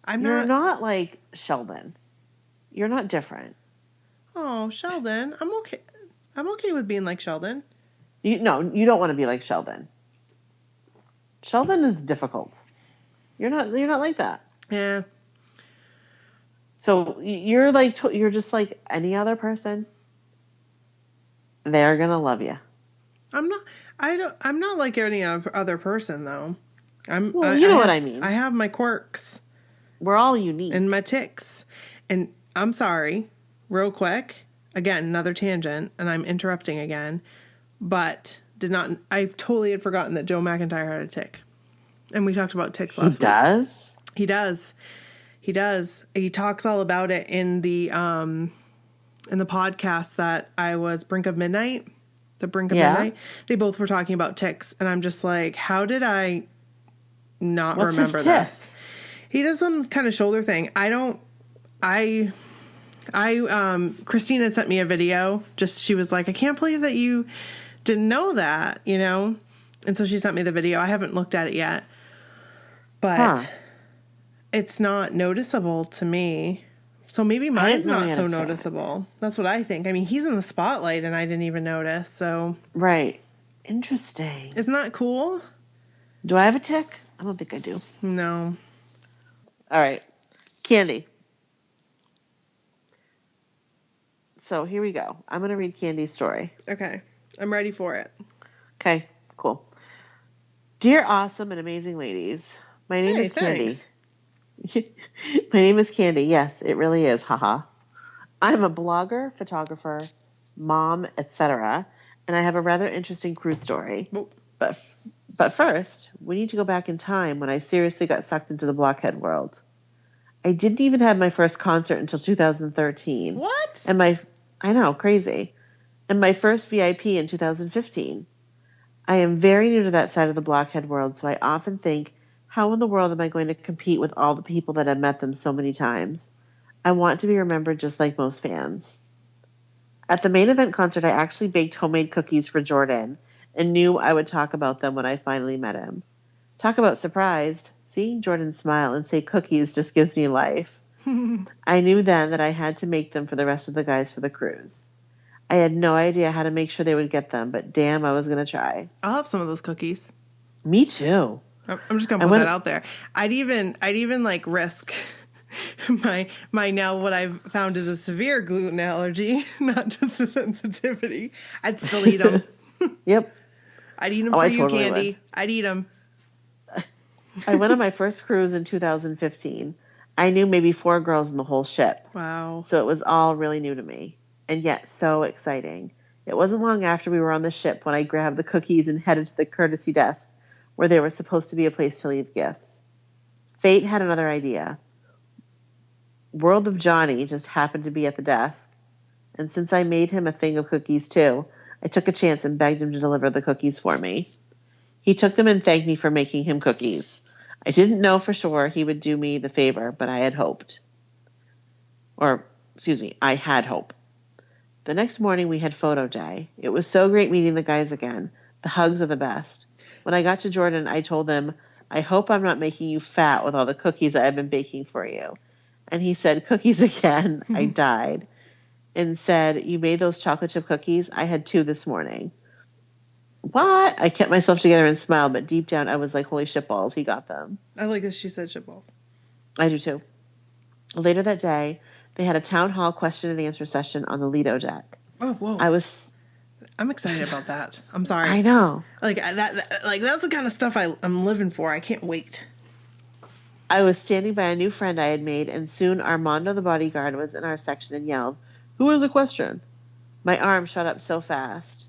You're not like Sheldon. You're not different.
Oh, Sheldon. I'm okay. I'm okay with being like Sheldon.
You don't want to be like Sheldon. Sheldon is difficult. You're not like that.
Yeah.
So you're just like any other person. They're gonna love you.
I'm not like any other person though. You
know what I mean.
I have my quirks.
We're all unique.
And my tics. And I'm sorry, real quick. Again, another tangent, and I'm interrupting again. But I totally had forgotten that Joe McIntyre had a tic. And we talked about tics last week. He does. He does. He talks all about it in the podcast that I was Brink of Midnight. The Brink of Midnight. They both were talking about tics. And I'm just like, how did I not remember this? He does some kind of shoulder thing. Christine had sent me a video. She was like, I can't believe that you didn't know that, you know? And so she sent me the video. I haven't looked at it yet. But it's not noticeable to me. So maybe
I didn't
mine's
know he
not
had
so
a tick.
noticeable. That's what I think. I mean, he's in the spotlight and I didn't even notice. So
Right. Interesting.
isn't that cool?
Do I have a tick? I don't think I do.
No.
All right. Candy. So here we go. I'm going to read Candy's story.
Okay. I'm ready for it.
Okay, cool. Dear awesome and amazing ladies, my name
Hey,
is Candy.
thanks.
My name is Candy. Yes, it really is. Haha. I'm a blogger, photographer, mom, etc., and I have a rather interesting cruise story.
Oh.
But first, we need to go back in time when I seriously got sucked into the blockhead world. I didn't even have my first concert until 2013.
What?
I know, crazy. And my first VIP in 2015. I am very new to that side of the blockhead world, so I often think, how in the world am I going to compete with all the people that have met them so many times? I want to be remembered just like most fans. At the main event concert, I actually baked homemade cookies for Jordan and knew I would talk about them when I finally met him. Talk about surprised. Seeing Jordan smile and say cookies just gives me life. I knew then that I had to make them for the rest of the guys for the cruise. I had no idea how to make sure they would get them, but damn, I was going to try.
I'll have some of those cookies.
Me too.
I'm just gonna put that out there. I'd even like risk my now what I've found is a severe gluten allergy, not just a sensitivity. I'd still eat them.
Yep.
I'd eat them for you,
totally
Candy.
would.
I'd eat them.
I went on my first cruise in 2015. I knew maybe 4 girls in the whole ship.
Wow.
So it was all really new to me, and yet so exciting. It wasn't long after we were on the ship when I grabbed the cookies and headed to the courtesy desk where there was supposed to be a place to leave gifts. Fate had another idea. World of Johnny just happened to be at the desk, and since I made him a thing of cookies too, I took a chance and begged him to deliver the cookies for me. He took them and thanked me for making him cookies. I didn't know for sure he would do me the favor, but I had hoped. I had hope. The next morning we had photo day. It was so great meeting the guys again. The hugs are the best. When I got to Jordan, I told him, I hope I'm not making you fat with all the cookies I've been baking for you. And he said, cookies again. I died. And said, you made those chocolate chip cookies? I had 2 this morning. What? I kept myself together and smiled, but deep down I was like, holy shitballs, he got them.
I like that she said shitballs.
I do too. Later that day, they had a town hall question and answer session on the Lido deck.
Oh, whoa.
I'm
excited about that. I'm sorry.
I know.
That's the kind of stuff I'm living for. I can't wait.
I was standing by a new friend I had made, and soon Armando the bodyguard was in our section and yelled, who has a question? My arm shot up so fast.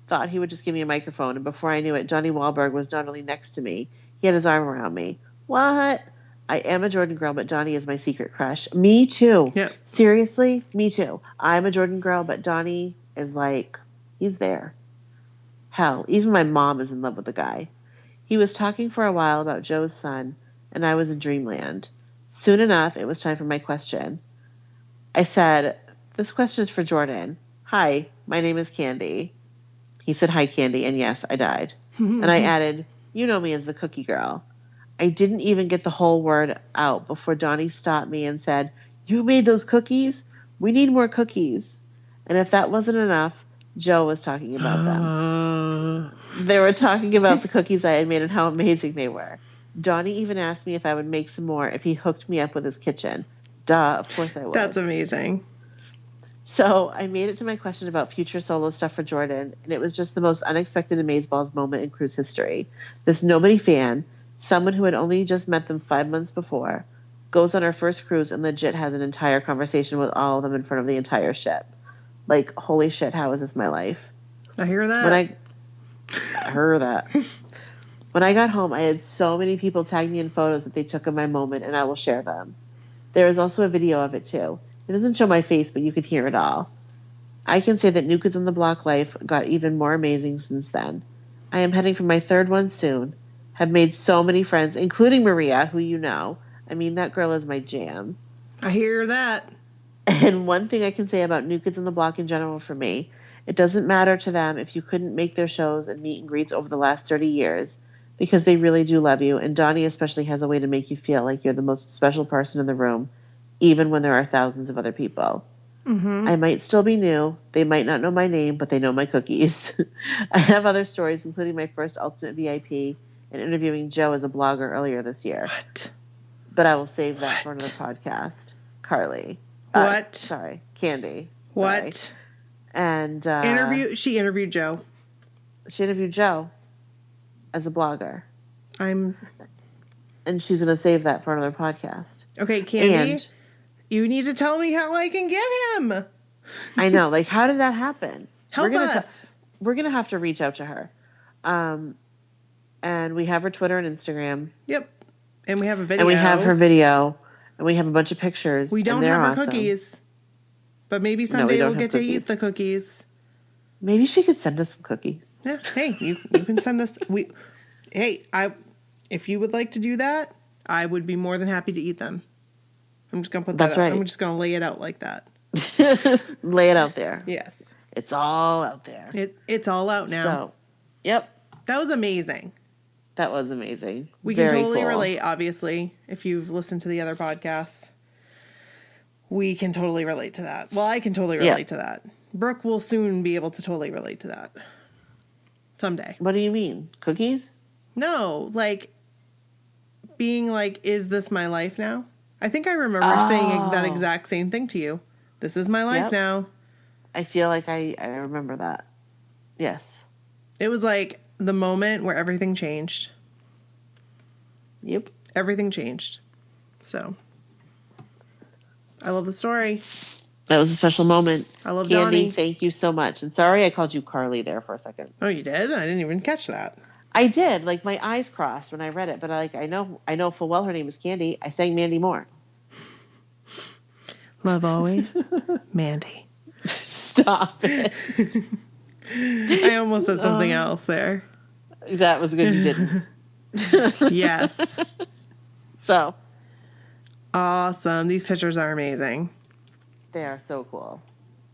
Thought he would just give me a microphone, and before I knew it, Johnny Wahlberg was not only next to me, he had his arm around me. What? I am a Jordan girl, but Donnie is my secret crush. Me too.
Yeah.
Seriously? Me too. I'm a Jordan girl, but Donnie is like, he's there. Hell, even my mom is in love with the guy. He was talking for a while about Joe's son, and I was in dreamland. Soon enough, it was time for my question. I said, this question is for Jordan. Hi, my name is Candy. He said, hi, Candy, and yes, I died. And I added, you know me as the cookie girl. I didn't even get the whole word out before Donnie stopped me and said, you made those cookies? We need more cookies. And if that wasn't enough, Joe was talking about them. They were talking about the cookies I had made and how amazing they were. Donnie even asked me if I would make some more if he hooked me up with his kitchen. Duh, of course I would.
That's amazing.
So I made it to my question about future solo stuff for Jordan, and it was just the most unexpected amazeballs moment in cruise history. This nobody fan, someone who had only just met them 5 months before, goes on her first cruise and legit has an entire conversation with all of them in front of the entire ship. Like, holy shit, how is this my life?
I hear that.
I heard that. When I got home, I had so many people tag me in photos that they took of my moment, and I will share them. There is also a video of it, too. It doesn't show my face, but you could hear it all. I can say that New Kids on the Block life got even more amazing since then. I am heading for my 3rd one soon. Have made so many friends, including Maria, who you know. I mean, that girl is my jam.
I hear that.
And one thing I can say about New Kids on the Block in general for me, it doesn't matter to them if you couldn't make their shows and meet and greets over the last 30 years, because they really do love you, and Donnie especially has a way to make you feel like you're the most special person in the room even when there are thousands of other people.
Mm-hmm.
I might still be new. They might not know my name, but they know my cookies. I have other stories, including my first Ultimate VIP and interviewing Joe as a blogger earlier this year.
What?
But I will save that for another podcast. Carly.
What?
Sorry. Candy.
What?
Sorry. And
She interviewed Joe.
She interviewed Joe as a blogger. And she's going to save that for another podcast.
Okay, Candy, you need to tell me how I can get him.
I know. Like, how did that happen?
Help us.
We're going to have to reach out to her. And we have her Twitter and Instagram.
Yep. And we have a video.
And we have her video. And we have a bunch of pictures.
We don't have her cookies. But maybe someday we'll get to eat the cookies.
Maybe she could send us some cookies.
Yeah. Hey, you can send us. If you would like to do that, I would be more than happy to eat them. I'm just gonna put that.
That's right.
I'm just gonna lay it out like that.
Lay it out there.
Yes.
It's all out there.
It's all out now.
So, yep.
That was amazing.
That was amazing.
We can totally relate, obviously, if you've listened to the other podcasts. We can totally relate to that. Well, I can totally relate to that. Brooke will soon be able to totally relate to that. Someday.
What do you mean? Cookies?
No, like, being like, is this my life now? I think I remember saying that exact same thing to you. This is my life now.
I feel like I remember that. Yes.
It was like the moment where everything changed.
Yep.
Everything changed. So, I love the story.
That was a special moment.
I love
Candy,
Donnie.
thank you so much. And sorry I called you Carly there for a second.
Oh, you did? I didn't even catch that.
I did. Like, my eyes crossed when I read it. But I know full well her name is Candy. I sang Mandy Moore.
Love always, Mandy.
Stop it.
I almost said something else there.
That was good you didn't.
Yes.
So.
Awesome. These pictures are amazing.
They are so cool.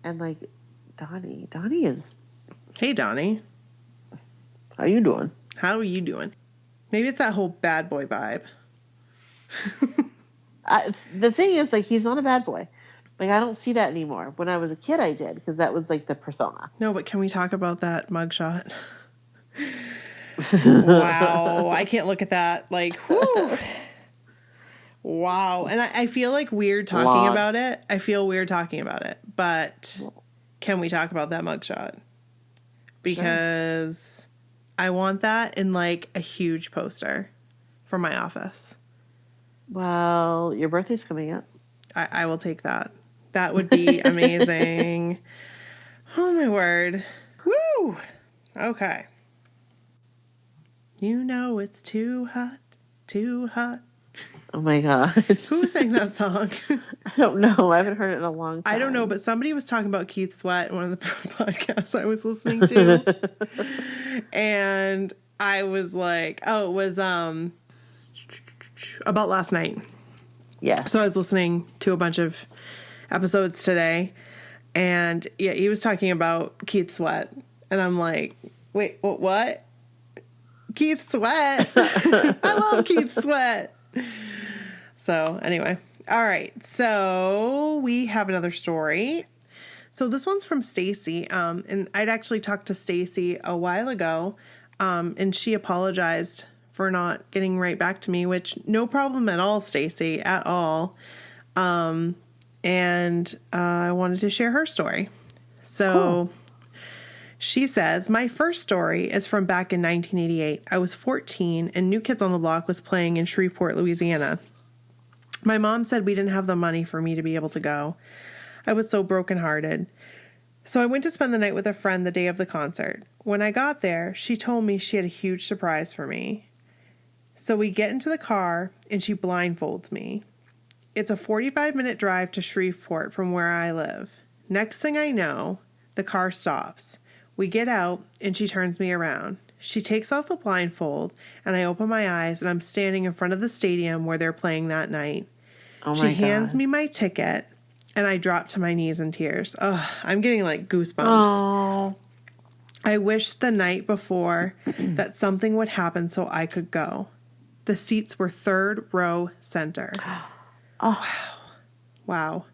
And, like, Donnie is...
Hey, Donnie.
How you doing?
How are you doing? Maybe it's that whole bad boy vibe.
The thing is, like, he's not a bad boy. Like, I don't see that anymore. When I was a kid, I did, because that was, like, the persona.
No, but can we talk about that mugshot? Wow. I can't look at that. Like, whew. Wow. And I feel like weird talking about it. I feel weird talking about it. But can we talk about that mugshot? Because I want that in, like, a huge poster for my office.
Well, your birthday's coming up.
I will take that. That would be amazing. Oh, my word. Woo! Okay. You know it's too hot, too hot.
Oh, my God.
Who sang that song?
I don't know. I haven't heard it in a long time.
I don't know, but somebody was talking about Keith Sweat in one of the podcasts I was listening to. And I was like, oh, it was about last night.
Yeah.
So I was listening to a bunch of episodes today, and yeah, he was talking about Keith Sweat, and I'm like, wait, what? Keith Sweat? I love Keith Sweat. So anyway, all right. So we have another story. So this one's from Stacie, and I'd actually talked to Stacie a while ago, and she apologized for not getting right back to me, which no problem at all, Stacie, at all. And I wanted to share her story. So cool. She says, my first story is from back in 1988. I was 14 and New Kids on the Block was playing in Shreveport, Louisiana. My mom said we didn't have the money for me to be able to go. I was so brokenhearted. So I went to spend the night with a friend the day of the concert. When I got there, she told me she had a huge surprise for me. So we get into the car, and she blindfolds me. It's a 45-minute drive to Shreveport from where I live. Next thing I know, the car stops. We get out, and she turns me around. She takes off the blindfold, and I open my eyes, and I'm standing in front of the stadium where they're playing that night.
Oh my
God. She hands me my ticket, and I drop to my knees in tears. Ugh, I'm getting, like, goosebumps.
Oh.
I wished the night before that something would happen so I could go. The seats were third row center.
Oh.
Wow. Wow.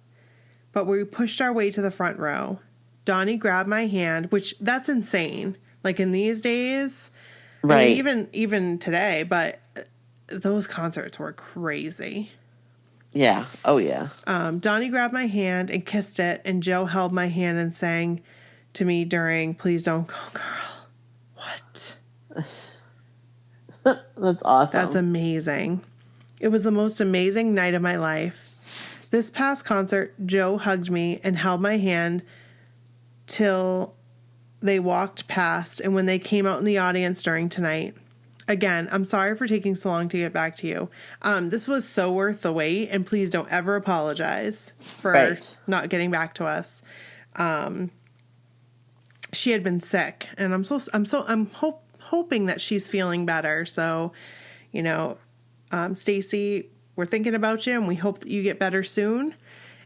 But we pushed our way to the front row. Donnie grabbed my hand, which that's insane. Like in these days,
Right.
I mean, even today, but those concerts were crazy.
Yeah. Oh, yeah.
Donnie grabbed my hand and kissed it, and Joe held my hand and sang to me during Please Don't Go, Girl. What?
That's awesome.
That's amazing. It was the most amazing night of my life. This past concert, Joe hugged me and held my hand till they walked past and when they came out in the audience during tonight. Again, I'm sorry for taking so long to get back to you. This was so worth the wait, and please don't ever apologize for not getting back to us. She had been sick, and I'm hoping that she's feeling better. So, you know, Stacie, we're thinking about you, and we hope that you get better soon.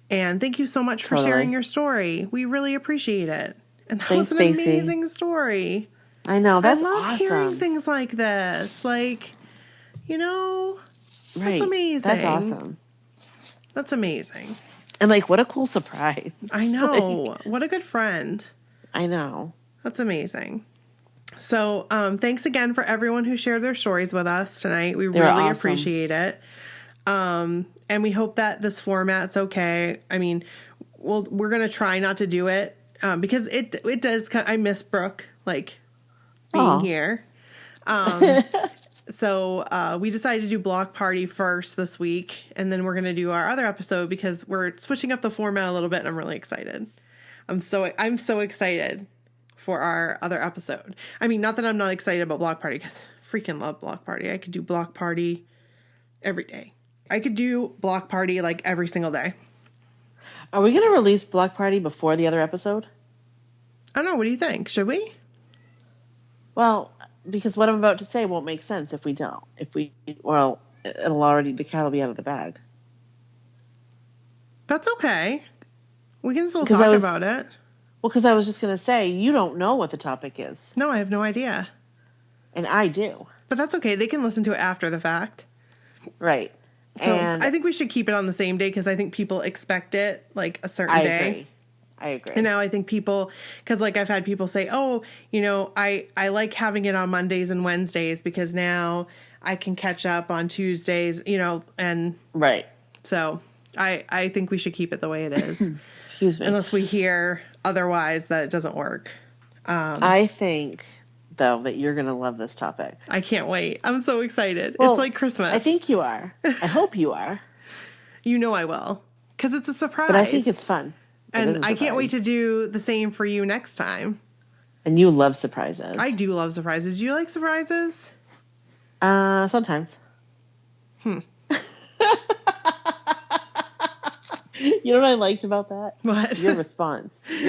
And thank you so much for sharing your story. We really appreciate it. And that was an amazing story.
I know. That's awesome.
I love hearing things like this. Like, you know, that's amazing.
That's awesome.
That's amazing.
And like, what a cool surprise.
I know. What a good friend.
I know.
That's amazing. So, thanks again for everyone who shared their stories with us tonight. We really appreciate it. And we hope that this format's okay. I mean, we're going to try not to do it, because it does, I miss Brooke, like, being here. So we decided to do Block Party first this week, and then we're going to do our other episode because we're switching up the format a little bit, and I'm really excited. I'm so excited for our other episode. I mean, not that I'm not excited about Block Party, because I freaking love Block Party. I could do Block Party every day. I could do Block Party like every single day.
Are we going to release Block Party before the other episode?
I don't know. What do you think? Should we?
Well, because what I'm about to say won't make sense if we don't. The cat will be out of the bag.
That's okay. We can still talk about it.
Well, because I was just going to say, you don't know what the topic is.
No, I have no idea.
And I do.
But that's okay. They can listen to it after the fact.
Right.
So
and
I think we should keep it on the same day because I think people expect it like a certain day.
I agree.
And now I think people, because like I've had people say, oh, you know, I like having it on Mondays and Wednesdays because now I can catch up on Tuesdays, you know, and
right.
So I think we should keep it the way it is.
Excuse me.
Unless we hear otherwise that it doesn't work.
I think, though, that you're going to love this topic.
I can't wait. I'm so excited.
Well,
it's like Christmas.
I think you are. I hope you are.
You know I will. Because it's a surprise.
But I think it's fun.
And I can't wait to do the same for you next time.
And you love surprises.
I do love surprises. Do you like surprises?
Sometimes. You know what I liked about that?
What?
Your response.
I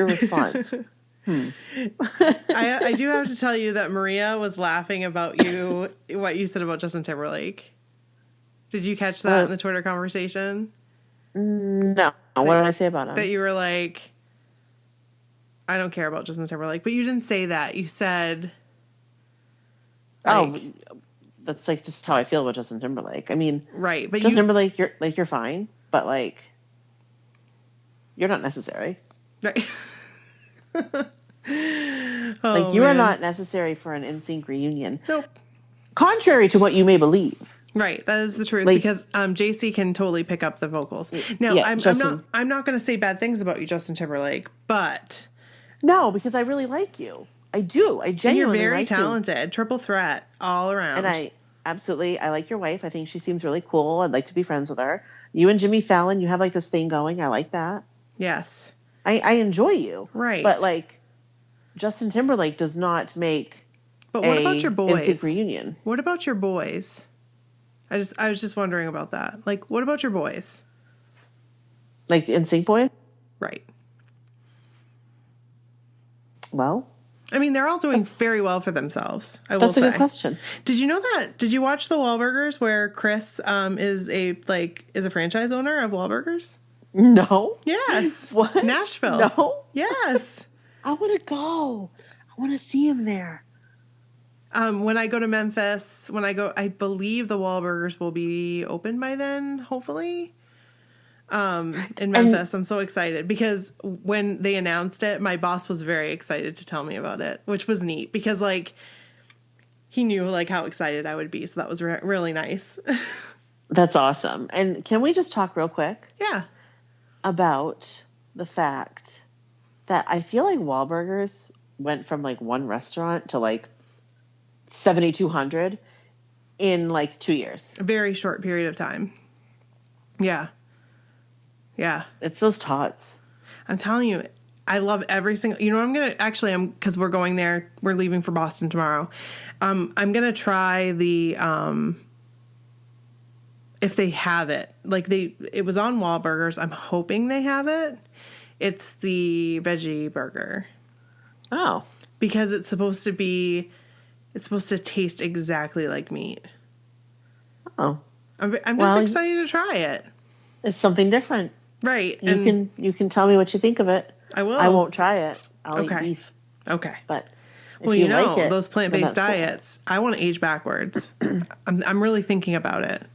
do have to tell you that Maria was laughing about what you said about Justin Timberlake. Did you catch that in the Twitter conversation?
No. What did I say about him?
That you were like, I don't care about Justin Timberlake. But you didn't say that. You said...
Like, that's like just how I feel about Justin Timberlake. I mean...
Right, but
Justin Timberlake, you're fine. But like... You're not necessary.
Right.
Like, you are not necessary for an NSYNC reunion.
Nope.
Contrary to what you may believe.
Right, that is the truth, like, because JC can totally pick up the vocals. Now,
yeah,
I'm not going to say bad things about you, Justin Timberlake, but
no, because I really like you. I do. I genuinely
and you're very
like
talented,
you.
Triple threat all around.
And I like your wife. I think she seems really cool. I'd like to be friends with her. You and Jimmy Fallon, you have like this thing going. I like that.
Yes,
I enjoy you.
Right,
but like Justin Timberlake does not make.
But what about your boys?
NSYNC reunion. What
about your boys? I was just wondering about that. Like, what about your boys?
Like the NSYNC boys?
Right.
Well,
I mean, they're all doing very well for themselves. That's a
good question.
Did you know that? Did you watch the Wahlburgers where Chris is a franchise owner of Wahlburgers?
No.
Yes.
What?
Nashville.
No.
Yes.
I want to go. I want to see him there.
When I go to Memphis, I believe the Wahlburgers will be open by then, hopefully. in Memphis. I'm so excited because when they announced it, my boss was very excited to tell me about it, which was neat because like he knew like how excited I would be. So that was really nice.
That's awesome. And can we just talk real quick?
Yeah.
About the fact that I feel like Wahlburgers went from like one restaurant to like 7,200 in like 2 years.
A very short period of time. Yeah. Yeah.
It's those tots.
I'm telling you, I love every single, you know, because we're going there, we're leaving for Boston tomorrow. I'm going to try the, if they have it, like it was on Wahlburgers. I'm hoping they have it. It's the veggie burger.
Oh.
Because it's supposed to taste exactly like meat.
Oh.
I'm just excited to try it.
It's something different.
Right.
You can tell me what you think of it.
I will.
I won't try it. I'll eat beef.
Okay.
But
well,
you
know,
like it,
those plant-based diets, cool. I want to age backwards. I'm really thinking about it.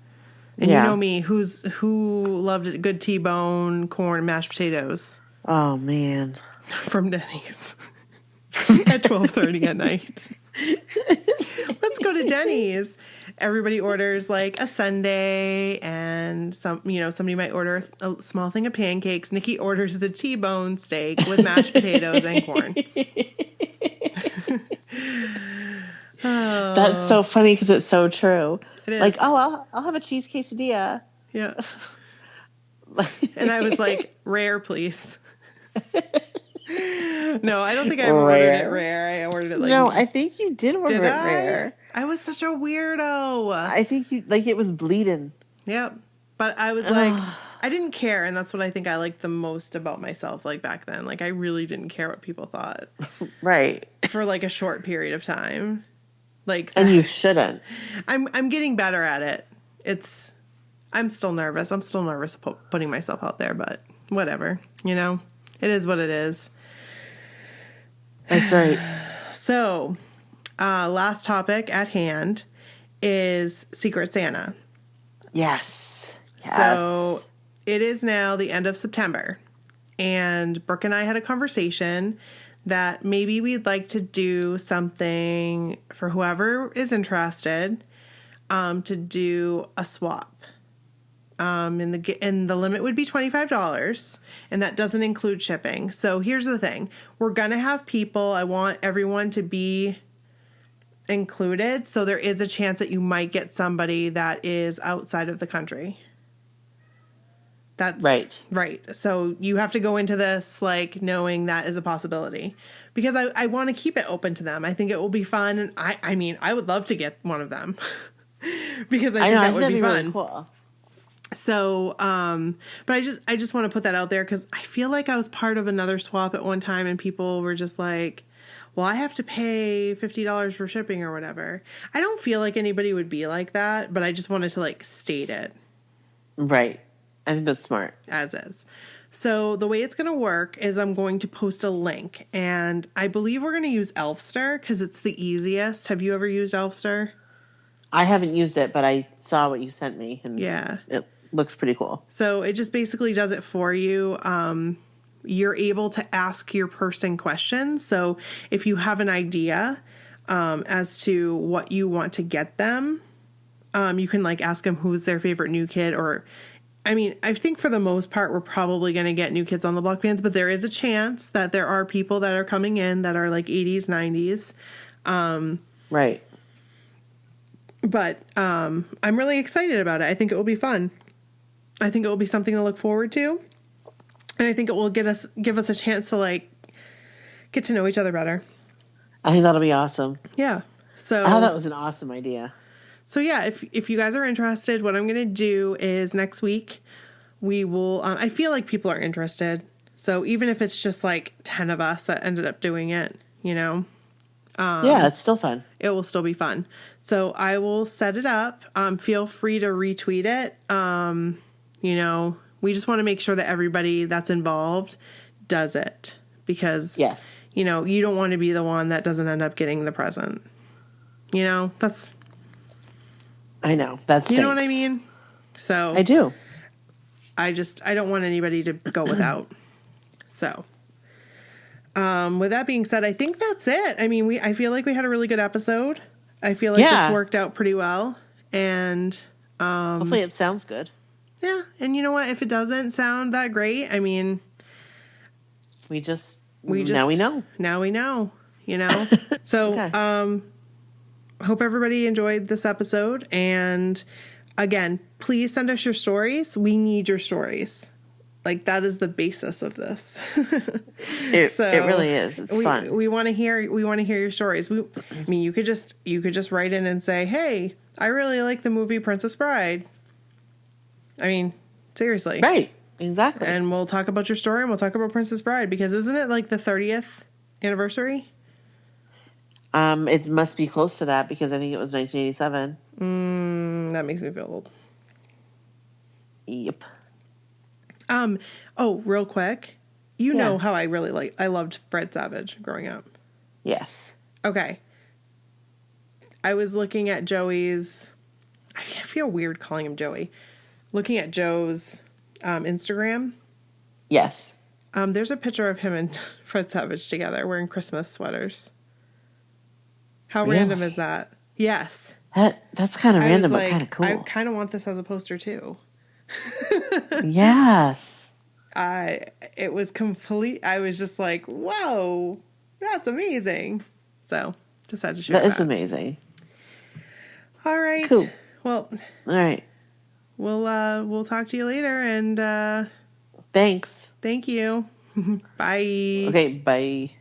And you know me, who loved a good T-bone, corn, mashed potatoes.
Oh man.
From Denny's. At 12:30 at night. Let's go to Denny's. Everybody orders like a sundae and somebody might order a small thing of pancakes. Nikki orders the T-bone steak with mashed potatoes and corn.
That's so funny because it's so true.
It is.
Like, I'll have a cheese quesadilla.
Yeah. And I was like, rare, please. No, I don't think I ordered it rare. I ordered it like...
No, I think you did order it rare.
I was such a weirdo.
I think it was bleeding.
Yep. But I was like, I didn't care. And that's what I think I liked the most about myself, like back then. Like, I really didn't care what people thought.
Right. For
like a short period of time. Like,
and you shouldn't.
I'm getting better at it. I'm still nervous. I'm still nervous putting myself out there, but whatever. You know, it is what it is.
That's right.
So, last topic at hand is Secret Santa.
Yes.
So, it is now the end of September. And Brooke and I had a conversation that maybe we'd like to do something for whoever is interested, to do a swap. And the limit would be $25, and that doesn't include shipping. So here's the thing. We're going to have people. I want everyone to be included. So there is a chance that you might get somebody that is outside of the country. That's right. Right. So you have to go into this like knowing that is a possibility, because I want to keep it open to them. I think it will be fun. And I mean, I would love to get one of them because I think that would be fun. Really cool. So, but I just want to put that out there because I feel like I was part of another swap at one time and people were just like, well, I have to pay $50 for shipping or whatever. I don't feel like anybody would be like that, but I just wanted to like state it.
Right. I think that's smart.
As is. So the way it's going to work is I'm going to post a link, and I believe we're going to use Elfster because it's the easiest. Have you ever used Elfster?
I haven't used it, but I saw what you sent me, and it looks pretty cool.
So it just basically does it for you. You're able to ask your person questions. So if you have an idea as to what you want to get them, you can like ask them who's their favorite new kid, or I mean, I think for the most part, we're probably going to get New Kids on the Block fans, but there is a chance that there are people that are coming in that are like 80s, 90s.
Right.
But I'm really excited about it. I think it will be fun. I think it will be something to look forward to. And I think it will give us a chance to like get to know each other better.
I think that'll be awesome.
Yeah. So
that was an awesome idea.
So yeah, if you guys are interested, what I'm going to do is next week we will, I feel like people are interested. So even if it's just like 10 of us that ended up doing it, you know.
Yeah, it's still fun.
It will still be fun. So I will set it up. Feel free to retweet it. You know, we just want to make sure that everybody that's involved does it. Because, you know, you don't want to be the one that doesn't end up getting the present. You know,
I know. That's
you know what I mean? So
I do.
I don't want anybody to go without. So, with that being said, I think that's it. I mean, I feel like we had a really good episode. I feel like this worked out pretty well, and
hopefully it sounds good.
Yeah, and you know what? If it doesn't sound that great, I mean,
now we know.
Now we know. You know. So,
Okay.
Hope everybody enjoyed this episode, and again, please send us your stories. We need your stories. Like, that is the basis of this.
It really is. It's fun.
We want to hear your stories. I mean, you could just write in and say, "Hey, I really like the movie Princess Bride." I mean, seriously.
Right. Exactly.
And we'll talk about your story, and we'll talk about Princess Bride, because isn't it like the 30th anniversary?
It must be close to that, because I think it was 1987.
That makes me feel old.
Yep.
Oh, real quick. You know how I loved Fred Savage growing up.
Yes.
Okay. I was looking at Joey's, I feel weird calling him Joey. Looking at Joe's Instagram.
Yes.
There's a picture of him and Fred Savage together wearing Christmas sweaters. How random is that? Yes.
That's kind of random, but kind of cool.
I kind of want this as a poster too.
Yes.
It was complete. I was just like, whoa, that's amazing. So just had to share that.
That is amazing.
All right.
Cool.
Well,
all right.
We'll talk to you later, and
thanks.
Thank you. Bye.
Okay, bye.